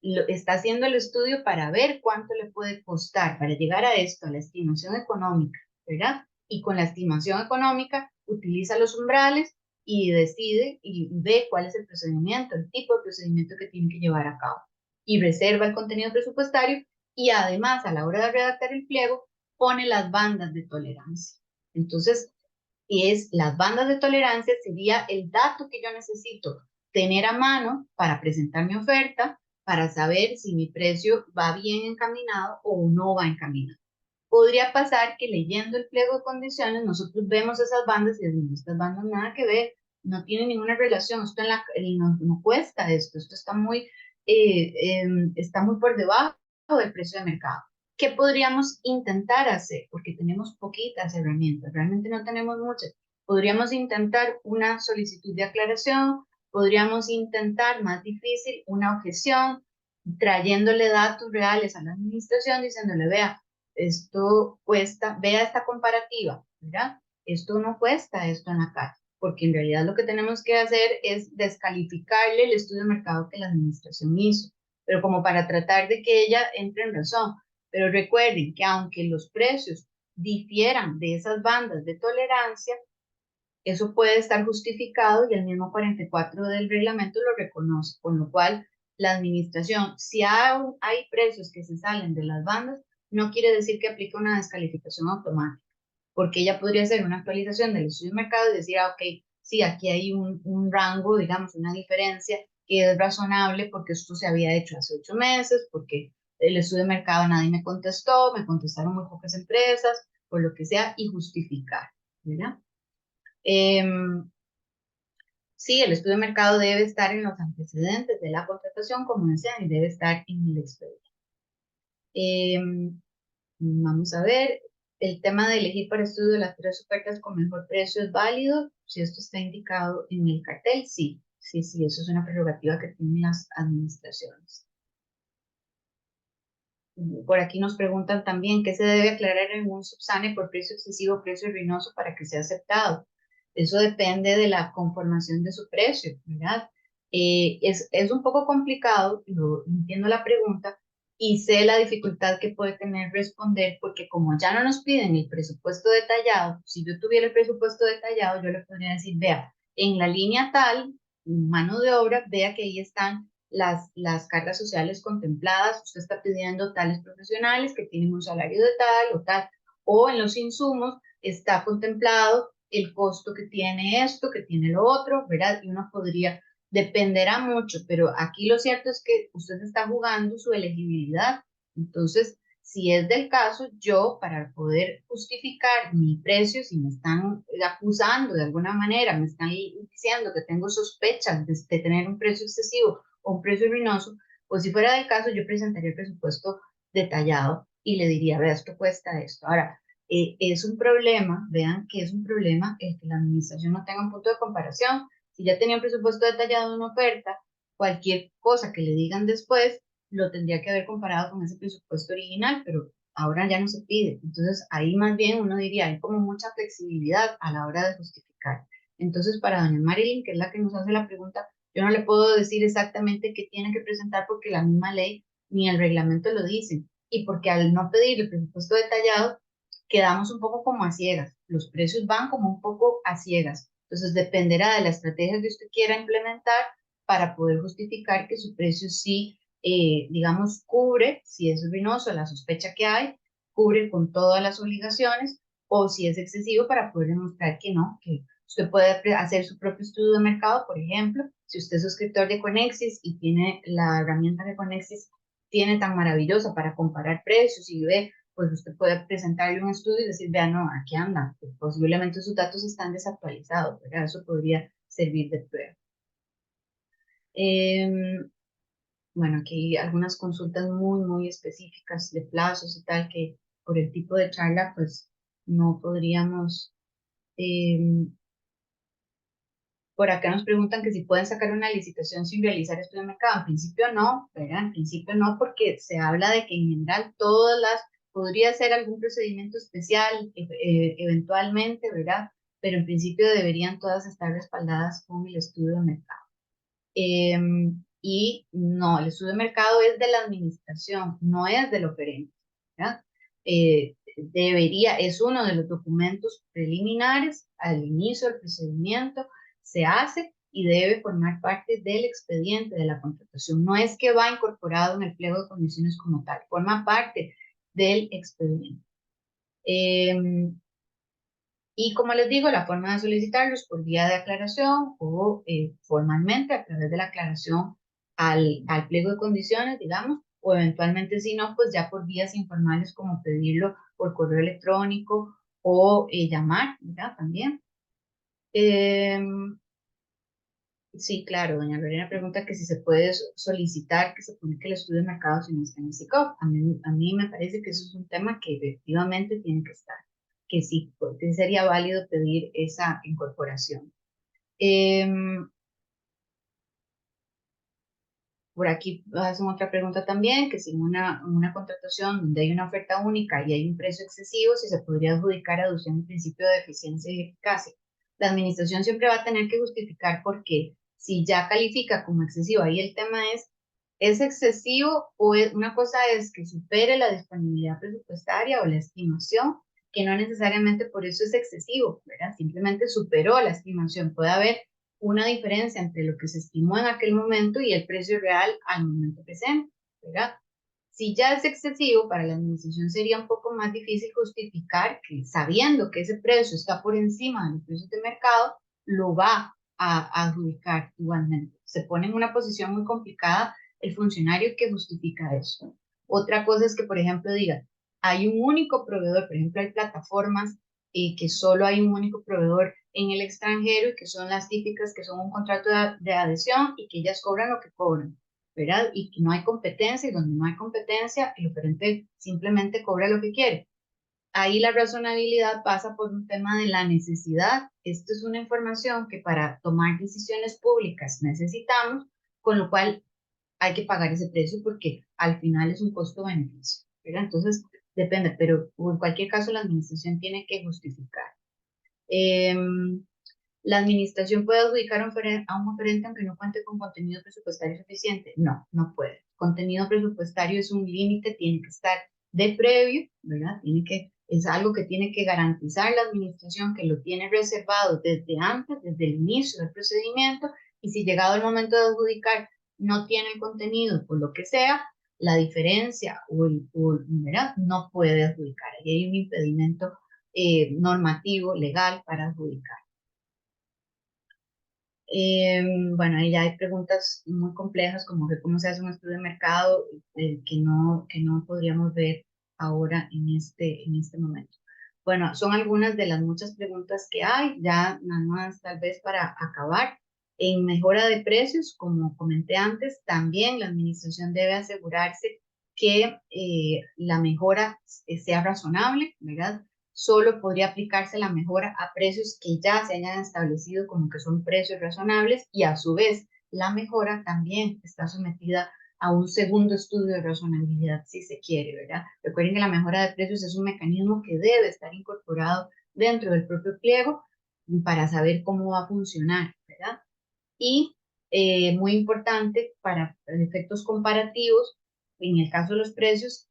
Está haciendo el estudio para ver cuánto le puede costar para llegar a esto, a la estimación económica, ¿verdad? Y con la estimación económica utiliza los umbrales y decide y ve cuál es el procedimiento, el tipo de procedimiento que tiene que llevar a cabo. Y reserva el contenido presupuestario y además a la hora de redactar el pliego pone las bandas de tolerancia. Entonces, las bandas de tolerancia sería el dato que yo necesito tener a mano para presentar mi oferta, para saber si mi precio va bien encaminado o no va encaminado. Podría pasar que leyendo el pliego de condiciones nosotros vemos esas bandas y decimos, estas bandas nada que ver, no tienen ninguna relación, esto no cuesta esto está muy por debajo del precio de mercado. ¿Qué podríamos intentar hacer? Porque tenemos poquitas herramientas, realmente no tenemos muchas. Podríamos intentar una solicitud de aclaración, podríamos intentar, más difícil, una objeción, trayéndole datos reales a la administración, diciéndole, vea, esto cuesta, vea esta comparativa, ¿verdad? Esto no cuesta esto en la calle, porque en realidad lo que tenemos que hacer es descalificarle el estudio de mercado que la administración hizo, pero como para tratar de que ella entre en razón. Pero recuerden que aunque los precios difieran de esas bandas de tolerancia, eso puede estar justificado y el mismo 44 del reglamento lo reconoce, con lo cual la administración, si hay precios que se salen de las bandas, no quiere decir que aplique una descalificación automática, porque ella podría hacer una actualización del estudio de mercado y decir, ok, sí, aquí hay un rango, digamos, una diferencia que es razonable porque esto se había hecho hace 8 meses, porque el estudio de mercado nadie me contestó, me contestaron muy pocas empresas, por lo que sea, y justificar, ¿verdad? Sí, el estudio de mercado debe estar en los antecedentes de la contratación, como decían, y debe estar en el expediente. Vamos a ver, el tema de elegir para estudio las 3 ofertas con mejor precio es válido, si esto está indicado en el cartel, sí, sí, sí, eso es una prerrogativa que tienen las administraciones. Por aquí nos preguntan también qué se debe aclarar en un subsane por precio excesivo o precio ruinoso para que sea aceptado. Eso depende de la conformación de su precio, ¿verdad? Es un poco complicado, entiendo la pregunta y sé la dificultad que puede tener responder, porque como ya no nos piden el presupuesto detallado, si yo tuviera el presupuesto detallado, yo le podría decir, vea, en la línea tal, mano de obra, vea que ahí están las cargas sociales contempladas, usted está pidiendo tales profesionales que tienen un salario de tal o tal, o en los insumos está contemplado el costo que tiene esto, que tiene lo otro, ¿verdad? Y uno podría, dependerá mucho, pero aquí lo cierto es que usted está jugando su elegibilidad. Entonces, si es del caso, yo para poder justificar mi precio, si me están acusando de alguna manera, me están diciendo que tengo sospechas de tener un precio excesivo o un precio ruinoso, pues si fuera del caso, yo presentaría el presupuesto detallado y le diría, vea, esto cuesta esto. Ahora, es un problema, vean que es un problema el que la administración no tenga un punto de comparación. Si ya tenía un presupuesto detallado de una oferta, cualquier cosa que le digan después lo tendría que haber comparado con ese presupuesto original, pero ahora ya no se pide. Entonces, ahí más bien uno diría, hay como mucha flexibilidad a la hora de justificar. Entonces, para doña Marilyn, que es la que nos hace la pregunta, yo no le puedo decir exactamente qué tiene que presentar porque la misma ley ni el reglamento lo dicen. Y porque al no pedir el presupuesto detallado, quedamos un poco como a ciegas. Los precios van como un poco a ciegas. Entonces, dependerá de la estrategia que usted quiera implementar para poder justificar que su precio sí, digamos, cubre, si es ruinoso, la sospecha que hay, cubre con todas las obligaciones, o si es excesivo para poder demostrar que no, que usted puede hacer su propio estudio de mercado, por ejemplo, si usted es suscriptor de Conexis y tiene la herramienta que Conexis tiene tan maravillosa para comparar precios y ve, pues usted puede presentarle un estudio y decir, vea, no, aquí anda, pues posiblemente sus datos están desactualizados, ¿verdad? Eso podría servir de prueba. Bueno, aquí hay algunas consultas muy, muy específicas de plazos y tal, que por el tipo de charla, pues no podríamos, eh, Por acá nos preguntan que si pueden sacar una licitación sin realizar estudio de mercado. En principio no, ¿verdad? En principio no, porque se habla de que en general todas las, podría ser algún procedimiento especial eventualmente, ¿verdad? Pero en principio deberían todas estar respaldadas con el estudio de mercado. Y no, el estudio de mercado es de la administración, no es del oferente, ¿verdad? Es uno de los documentos preliminares al inicio del procedimiento, se hace y debe formar parte del expediente de la contratación. No es que va incorporado en el pliego de condiciones como tal, forma parte del expediente. Y como les digo, la forma de solicitarlos por vía de aclaración o formalmente a través de la aclaración al pliego de condiciones, digamos, o eventualmente si no, pues ya por vías informales como pedirlo por correo electrónico o llamar, ¿verdad? También. Sí, claro, doña Lorena pregunta que si se puede solicitar que se publique el estudio de mercado si no está en el SICOP. A mí me parece que eso es un tema que efectivamente tiene que estar, que sí, que sería válido pedir esa incorporación. Em, por aquí hacen otra pregunta también, que si en una contratación donde hay una oferta única y hay un precio excesivo, si se podría adjudicar aduciendo el principio de eficiencia y eficacia. La administración siempre va a tener que justificar por qué. Si ya califica como excesivo, ahí el tema ¿es excesivo o una cosa es que supere la disponibilidad presupuestaria o la estimación, que no necesariamente por eso es excesivo, ¿verdad? Simplemente superó la estimación. Puede haber una diferencia entre lo que se estimó en aquel momento y el precio real al momento presente, ¿verdad? Si ya es excesivo, para la administración sería un poco más difícil justificar que sabiendo que ese precio está por encima de los precios de mercado, lo va a adjudicar igualmente. Se pone en una posición muy complicada el funcionario que justifica eso. Otra cosa es que, por ejemplo, diga, hay un único proveedor, por ejemplo, hay plataformas que solo hay un único proveedor en el extranjero y que son las típicas que son un contrato de adhesión y que ellas cobran lo que cobran, ¿verdad? Y que no hay competencia y donde no hay competencia, el oferente simplemente cobra lo que quiere. Ahí la razonabilidad pasa por un tema de la necesidad. Esto es una información que para tomar decisiones públicas necesitamos, con lo cual hay que pagar ese precio porque al final es un costo-beneficio, ¿verdad? Entonces, depende, pero en cualquier caso la administración tiene que justificar. ¿La administración puede adjudicar a un oferente aunque no cuente con contenido presupuestario suficiente? No, no puede. Contenido presupuestario es un límite, tiene que estar de previo, ¿verdad? Es algo que tiene que garantizar la administración, que lo tiene reservado desde antes, desde el inicio del procedimiento, y si llegado el momento de adjudicar no tiene el contenido, por lo que sea, la diferencia ¿verdad? No puede adjudicar. Ahí hay un impedimento normativo, legal para adjudicar. Bueno, ahí ya hay preguntas muy complejas como que cómo se hace un estudio de mercado que no podríamos ver ahora en este momento. Bueno, son algunas de las muchas preguntas que hay, ya nada más tal vez para acabar. En mejora de precios, como comenté antes, también la administración debe asegurarse que la mejora sea razonable, ¿verdad? Solo podría aplicarse la mejora a precios que ya se hayan establecido como que son precios razonables y a su vez la mejora también está sometida a un segundo estudio de razonabilidad si se quiere, ¿verdad? Recuerden que la mejora de precios es un mecanismo que debe estar incorporado dentro del propio pliego para saber cómo va a funcionar, ¿verdad? Y muy importante para efectos comparativos, en el caso de los precios,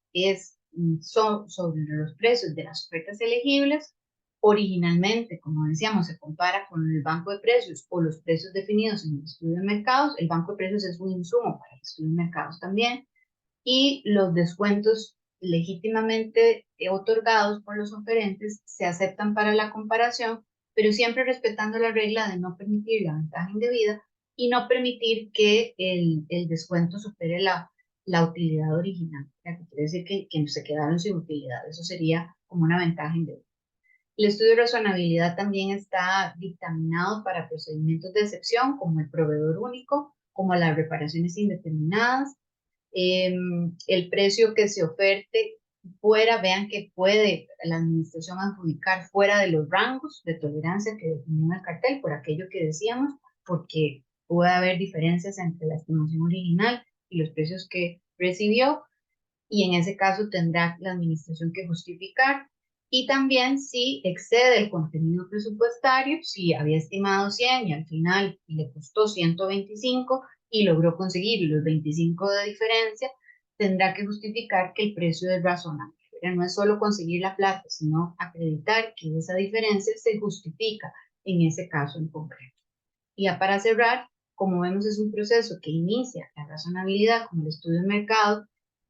son sobre los precios de las ofertas elegibles. Originalmente, como decíamos, se compara con el banco de precios o los precios definidos en el estudio de mercados. El banco de precios es un insumo para el estudio de mercados también. Y los descuentos legítimamente otorgados por los oferentes se aceptan para la comparación, pero siempre respetando la regla de no permitir la ventaja indebida y no permitir que el descuento supere la utilidad original. O sea, que quiere decir que se quedaron sin utilidad. Eso sería como una ventaja indebida. El estudio de razonabilidad también está dictaminado para procedimientos de excepción, como el proveedor único, como las reparaciones indeterminadas. El precio que se oferte fuera, vean que puede la administración adjudicar fuera de los rangos de tolerancia que definió el cartel, por aquello que decíamos, porque puede haber diferencias entre la estimación original y los precios que recibió, y en ese caso tendrá la administración que justificar. Y también si excede el contenido presupuestario, si había estimado 100 y al final le costó 125 y logró conseguir los 25 de diferencia, tendrá que justificar que el precio es razonable. Pero no es solo conseguir la plata, sino acreditar que esa diferencia se justifica en ese caso en concreto. Y ya para cerrar, como vemos, es un proceso que inicia la razonabilidad como el estudio de mercado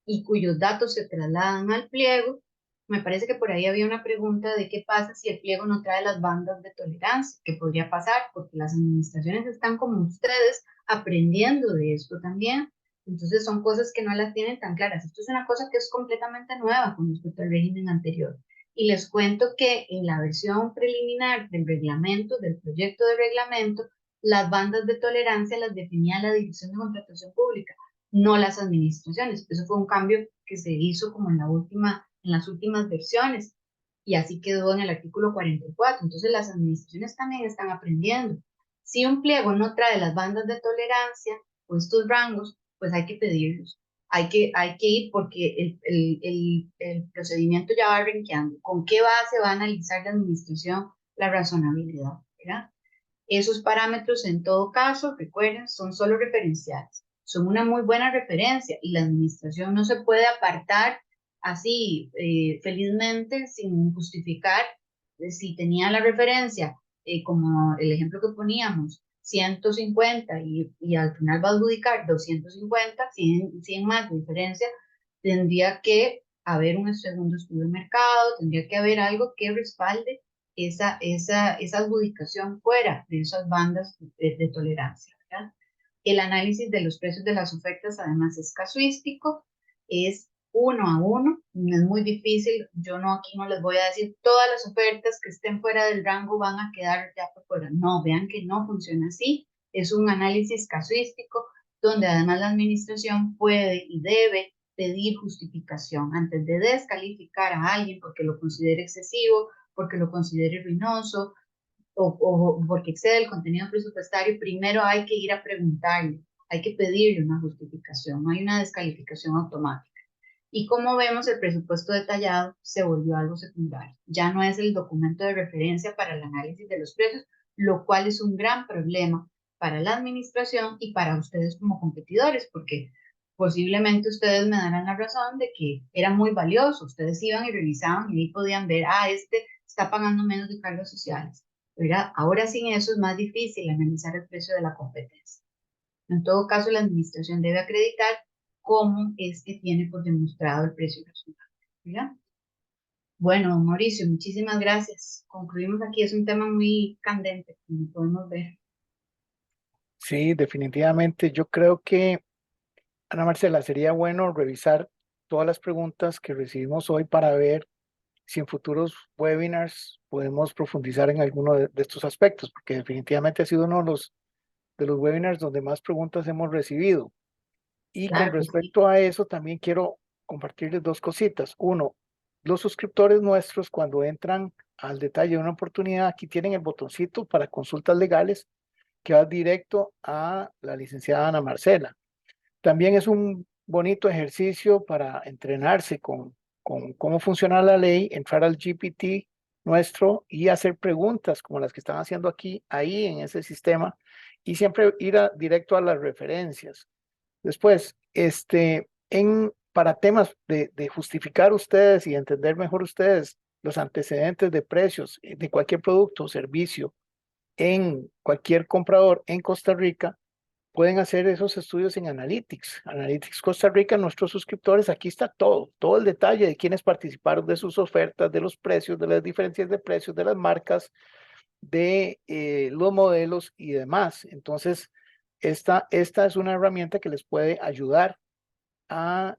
y cuyos datos se trasladan al pliego. Me parece que por ahí había una pregunta de qué pasa si el pliego no trae las bandas de tolerancia, qué podría pasar, porque las administraciones están como ustedes aprendiendo de esto también. Entonces son cosas que no las tienen tan claras. Esto es una cosa que es completamente nueva con respecto al régimen anterior. Y les cuento que en la versión preliminar del reglamento, del proyecto de reglamento, las bandas de tolerancia las definía la Dirección de Contratación Pública, no las administraciones. Eso fue un cambio que se hizo como en las últimas versiones, y así quedó en el artículo 44. Entonces las administraciones también están aprendiendo. Si un pliego no trae las bandas de tolerancia o estos rangos, pues hay que pedirlos. Hay que ir porque el procedimiento ya va renqueando. ¿Con qué base va a analizar la administración la razonabilidad? ¿Verdad? Esos parámetros, en todo caso, recuerden, son solo referenciales. Son una muy buena referencia y la administración no se puede apartar así felizmente sin justificar si tenía la referencia, como el ejemplo que poníamos, 150 y al final va a adjudicar 250, 100 más de diferencia, tendría que haber un segundo estudio de mercado, tendría que haber algo que respalde esa adjudicación fuera de esas bandas de tolerancia, ¿verdad? El análisis de los precios de las ofertas además es casuístico, es uno a uno, es muy difícil, yo no aquí no les voy a decir todas las ofertas que estén fuera del rango van a quedar ya por fuera, no, vean que no funciona así, es un análisis casuístico donde además la administración puede y debe pedir justificación antes de descalificar a alguien porque lo considere excesivo, porque lo considere ruinoso o porque excede el contenido presupuestario. Primero hay que ir a preguntarle, hay que pedirle una justificación, no hay una descalificación automática. Y como vemos, el presupuesto detallado se volvió algo secundario. Ya no es el documento de referencia para el análisis de los precios, lo cual es un gran problema para la administración y para ustedes como competidores, porque posiblemente ustedes me darán la razón de que era muy valioso. Ustedes iban y revisaban y ahí podían ver, este está pagando menos de cargas sociales, ¿verdad? Ahora sin eso es más difícil analizar el precio de la competencia. En todo caso, la administración debe acreditar cómo es que tiene por demostrado el precio razonable, ¿verdad? Bueno, don Mauricio, muchísimas gracias. Concluimos aquí, es un tema muy candente, como podemos ver. Sí, definitivamente. Yo creo que, Ana Marcela, sería bueno revisar todas las preguntas que recibimos hoy para ver si en futuros webinars podemos profundizar en alguno de estos aspectos, porque definitivamente ha sido uno de los webinars donde más preguntas hemos recibido. Y con Claro que sí. respecto a eso, también quiero compartirles dos cositas. Uno, los suscriptores nuestros, cuando entran al detalle de una oportunidad, aquí tienen el botoncito para consultas legales que va directo a la licenciada Ana Marcela. También es un bonito ejercicio para entrenarse con cómo funciona la ley, entrar al GPT nuestro y hacer preguntas como las que están haciendo aquí, ahí en ese sistema, y siempre ir directo a las referencias. Después, para temas de justificar ustedes y entender mejor ustedes los antecedentes de precios de cualquier producto o servicio en cualquier comprador en Costa Rica, pueden hacer esos estudios en Analytics. Analytics Costa Rica, nuestros suscriptores, aquí está todo el detalle de quienes participaron de sus ofertas, de los precios, de las diferencias de precios, de las marcas, de los modelos y demás. Entonces, esta es una herramienta que les puede ayudar a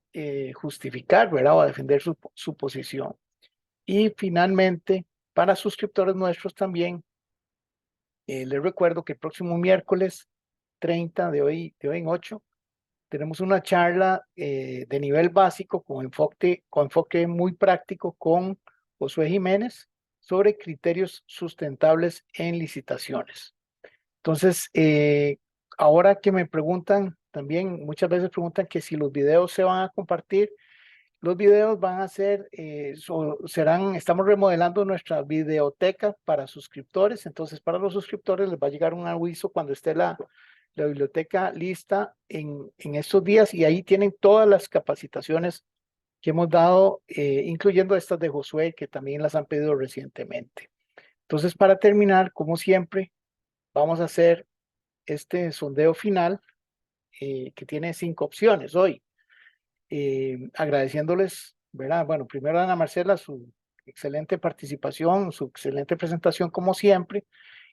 justificar, ¿verdad? O a defender su posición. Y finalmente, para suscriptores nuestros también, les recuerdo que el próximo miércoles 30 de hoy en 8, tenemos una charla de nivel básico con enfoque muy práctico con Josué Jiménez sobre criterios sustentables en licitaciones. Entonces, ahora que me preguntan, también muchas veces preguntan que si los videos se van a compartir. Los videos van a ser, serán, estamos remodelando nuestra videoteca para suscriptores. Entonces, para los suscriptores les va a llegar un aviso cuando esté la biblioteca lista en estos días, y ahí tienen todas las capacitaciones que hemos dado, incluyendo estas de Josué, que también las han pedido recientemente. Entonces, para terminar, como siempre, vamos a hacer este sondeo final, que tiene 5 opciones hoy. Agradeciéndoles, ¿verdad? Bueno, primero a Ana Marcela su excelente participación, su excelente presentación como siempre,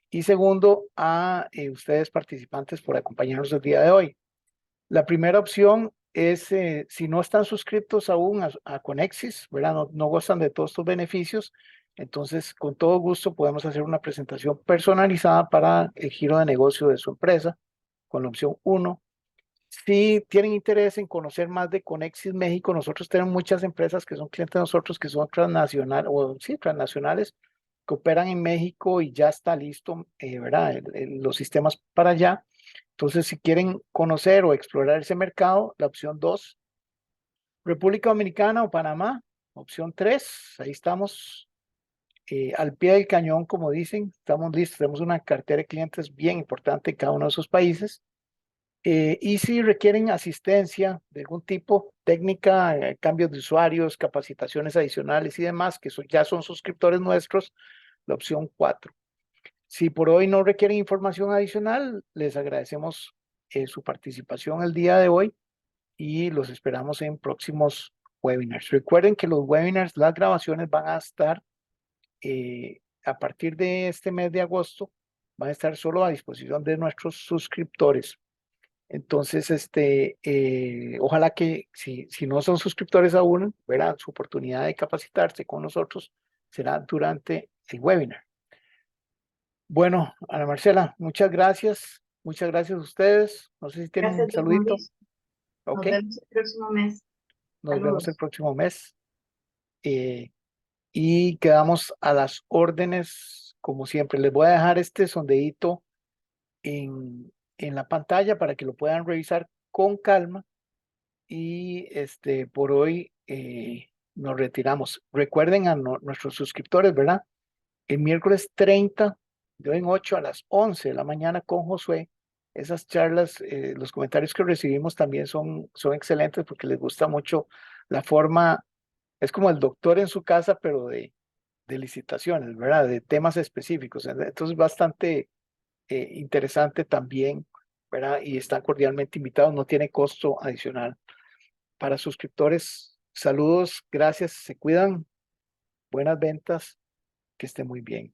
y segundo a ustedes participantes por acompañarnos el día de hoy. La primera opción es, si no están suscritos aún a Conexis, ¿verdad? No gozan de todos estos beneficios, entonces con todo gusto podemos hacer una presentación personalizada para el giro de negocio de su empresa con la opción 1. Si tienen interés en conocer más de Conexis México, nosotros tenemos muchas empresas que son clientes de nosotros, que son transnacionales, o sí, transnacionales, que operan en México y ya está listo, ¿verdad? Los sistemas para allá. Entonces, si quieren conocer o explorar ese mercado, la opción 2, República Dominicana o Panamá, opción 3, ahí estamos, al pie del cañón, como dicen, estamos listos, tenemos una cartera de clientes bien importante en cada uno de esos países. Y si requieren asistencia de algún tipo, técnica, cambios de usuarios, capacitaciones adicionales y demás, que ya son suscriptores nuestros, la opción 4. Si por hoy no requieren información adicional, les agradecemos su participación el día de hoy y los esperamos en próximos webinars. Recuerden que los webinars, las grabaciones van a estar a partir de este mes de agosto, van a estar solo a disposición de nuestros suscriptores. Entonces, ojalá que si no son suscriptores aún, verán su oportunidad de capacitarse con nosotros será durante el webinar. Bueno, Ana Marcela, muchas gracias. Muchas gracias a ustedes. No sé si tienen un Gracias, don saludito. Mauricio. Ok, Nos vemos el próximo mes. nos vemos el Saludos. próximo mes. eh, y quedamos a las órdenes, como siempre. Les voy a dejar este sondeíto en la pantalla para que lo puedan revisar con calma. Y por hoy nos retiramos. Recuerden a nuestros suscriptores, ¿verdad? El miércoles 30, de en 8 a las 11 de la mañana con Josué. Esas charlas, los comentarios que recibimos también son excelentes porque les gusta mucho la forma, es como el doctor en su casa, pero de licitaciones, ¿verdad? De temas específicos. Entonces, bastante interesante también, ¿verdad? Y están cordialmente invitados, no tiene costo adicional. Para suscriptores, saludos, gracias, se cuidan, buenas ventas, que esté muy bien.